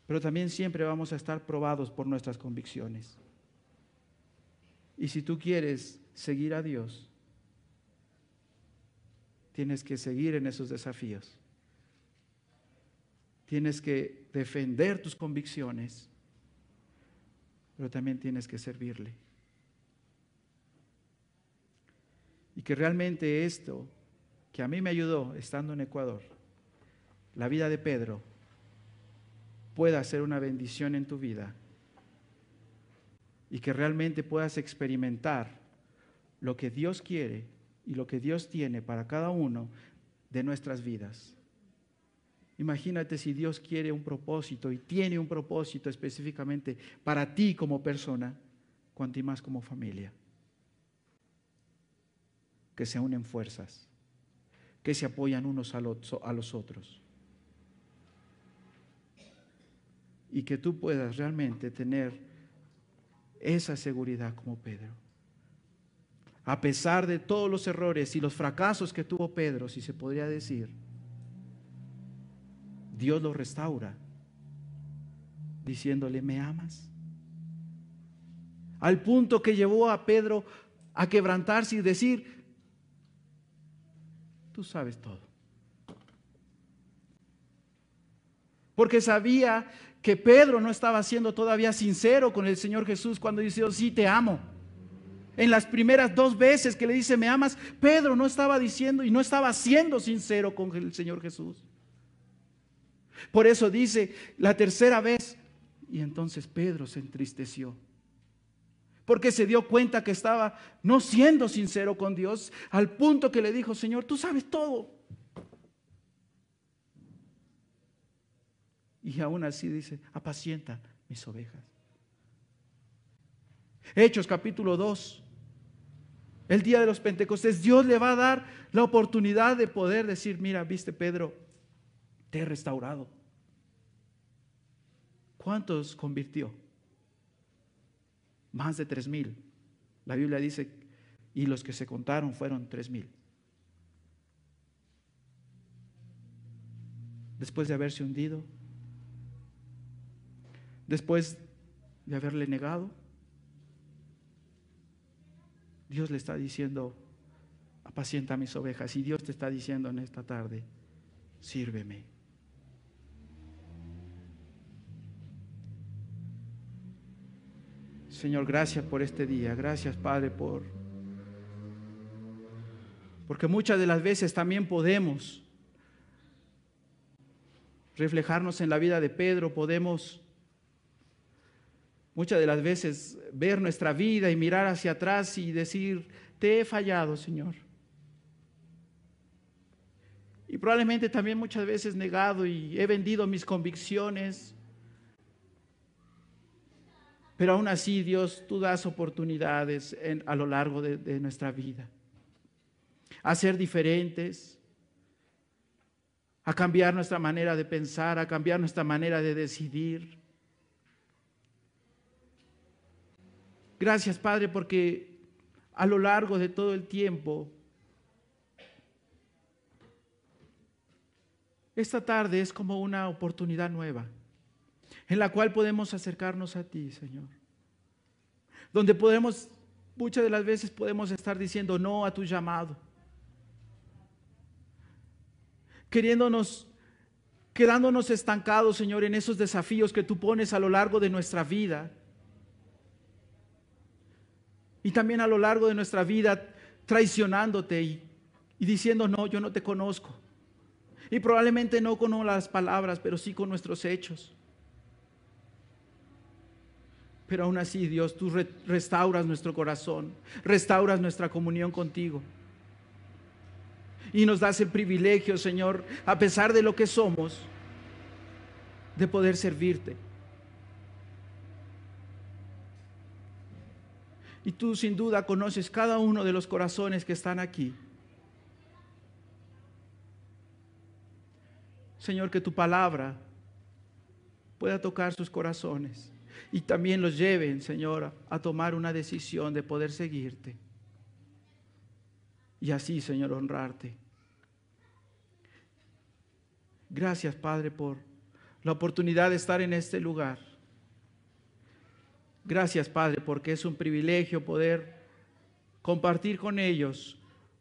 Pero también siempre vamos a estar probados por nuestras convicciones. Y si tú quieres seguir a Dios, tienes que seguir en esos desafíos. Tienes que defender tus convicciones, pero también tienes que servirle. Y que realmente esto, que a mí me ayudó estando en Ecuador, la vida de Pedro, pueda ser una bendición en tu vida y que realmente puedas experimentar lo que Dios quiere y lo que Dios tiene para cada uno de nuestras vidas. Imagínate si Dios quiere un propósito y tiene un propósito específicamente para ti como persona, cuanto y más como familia. Que se unen fuerzas, que se apoyan unos a los otros. Y que tú puedas realmente tener esa seguridad como Pedro. A pesar de todos los errores y los fracasos que tuvo Pedro, si se podría decir, Dios lo restaura, diciéndole, ¿me amas? Al punto que llevó a Pedro a quebrantarse y decir, tú sabes todo. Porque sabía que Pedro no estaba siendo todavía sincero con el Señor Jesús cuando dice, oh, sí, te amo. En las primeras 2 veces que le dice, ¿me amas? Pedro no estaba diciendo y no estaba siendo sincero con el Señor Jesús. Por eso dice la tercera vez, y entonces Pedro se entristeció. Porque se dio cuenta que estaba no siendo sincero con Dios, al punto que le dijo, Señor, tú sabes todo. Y aún así dice, apacienta mis ovejas. Hechos capítulo 2. El día de los Pentecostés, Dios le va a dar la oportunidad de poder decir, mira, viste Pedro, te he restaurado. ¿Cuántos convirtió? Más de 3,000. La Biblia dice, y los que se contaron fueron 3,000. Después de haberse hundido, después de haberle negado, Dios le está diciendo, apacienta mis ovejas. Y Dios te está diciendo en esta tarde, sírveme. Señor, gracias por este día. Gracias, Padre, porque muchas de las veces también podemos reflejarnos en la vida de Pedro, podemos muchas de las veces ver nuestra vida y mirar hacia atrás y decir, te he fallado, Señor. Y probablemente también muchas veces negado y he vendido mis convicciones. Pero aún así, Dios, tú das oportunidades a lo largo de nuestra vida. A ser diferentes, a cambiar nuestra manera de pensar, a cambiar nuestra manera de decidir. Gracias, Padre, porque a lo largo de todo el tiempo, esta tarde es como una oportunidad nueva, en la cual podemos acercarnos a ti, Señor. Donde muchas de las veces podemos estar diciendo no a tu llamado. Quedándonos estancados, Señor, en esos desafíos que tú pones a lo largo de nuestra vida. Y también a lo largo de nuestra vida traicionándote y diciendo, no, yo no te conozco. Y probablemente no con las palabras, pero sí con nuestros hechos. Pero aún así, Dios, tú restauras nuestro corazón, restauras nuestra comunión contigo. Y nos das el privilegio, Señor, a pesar de lo que somos, de poder servirte. Y tú sin duda conoces cada uno de los corazones que están aquí. Señor, que tu palabra pueda tocar sus corazones y también los lleven, Señor, a tomar una decisión de poder seguirte. Y así, Señor, honrarte. Gracias, Padre, por la oportunidad de estar en este lugar. Gracias, Padre, porque es un privilegio poder compartir con ellos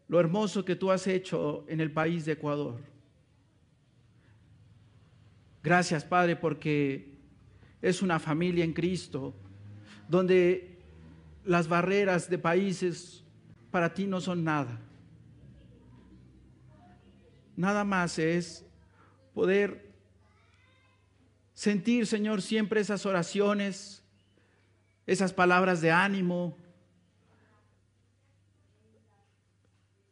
lo hermoso que tú has hecho en el país de Ecuador. Gracias, Padre, porque es una familia en Cristo, donde las barreras de países para ti no son nada. Nada más es poder sentir, Señor, siempre esas oraciones, esas palabras de ánimo.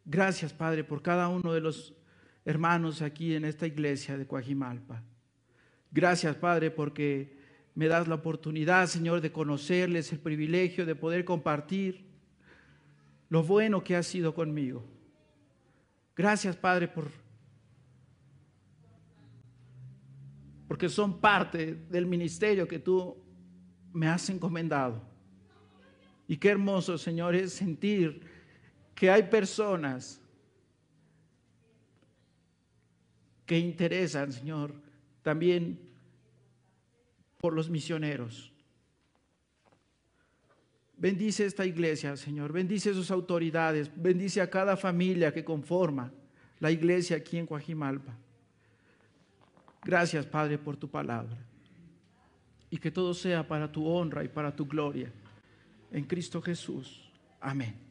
Gracias, Padre, por cada uno de los hermanos aquí en esta iglesia de Coajimalpa. Gracias, Padre, porque me das la oportunidad, Señor, de conocerles, el privilegio de poder compartir lo bueno que has sido conmigo. Gracias, Padre, porque son parte del ministerio que tú me has encomendado. Y qué hermoso, Señor, es sentir que hay personas que interesan, Señor, también por los misioneros. Bendice esta iglesia, Señor, bendice a sus autoridades, bendice a cada familia que conforma la iglesia aquí en Coajimalpa. Gracias, Padre, por tu palabra. Y que todo sea para tu honra y para tu gloria. En Cristo Jesús. Amén.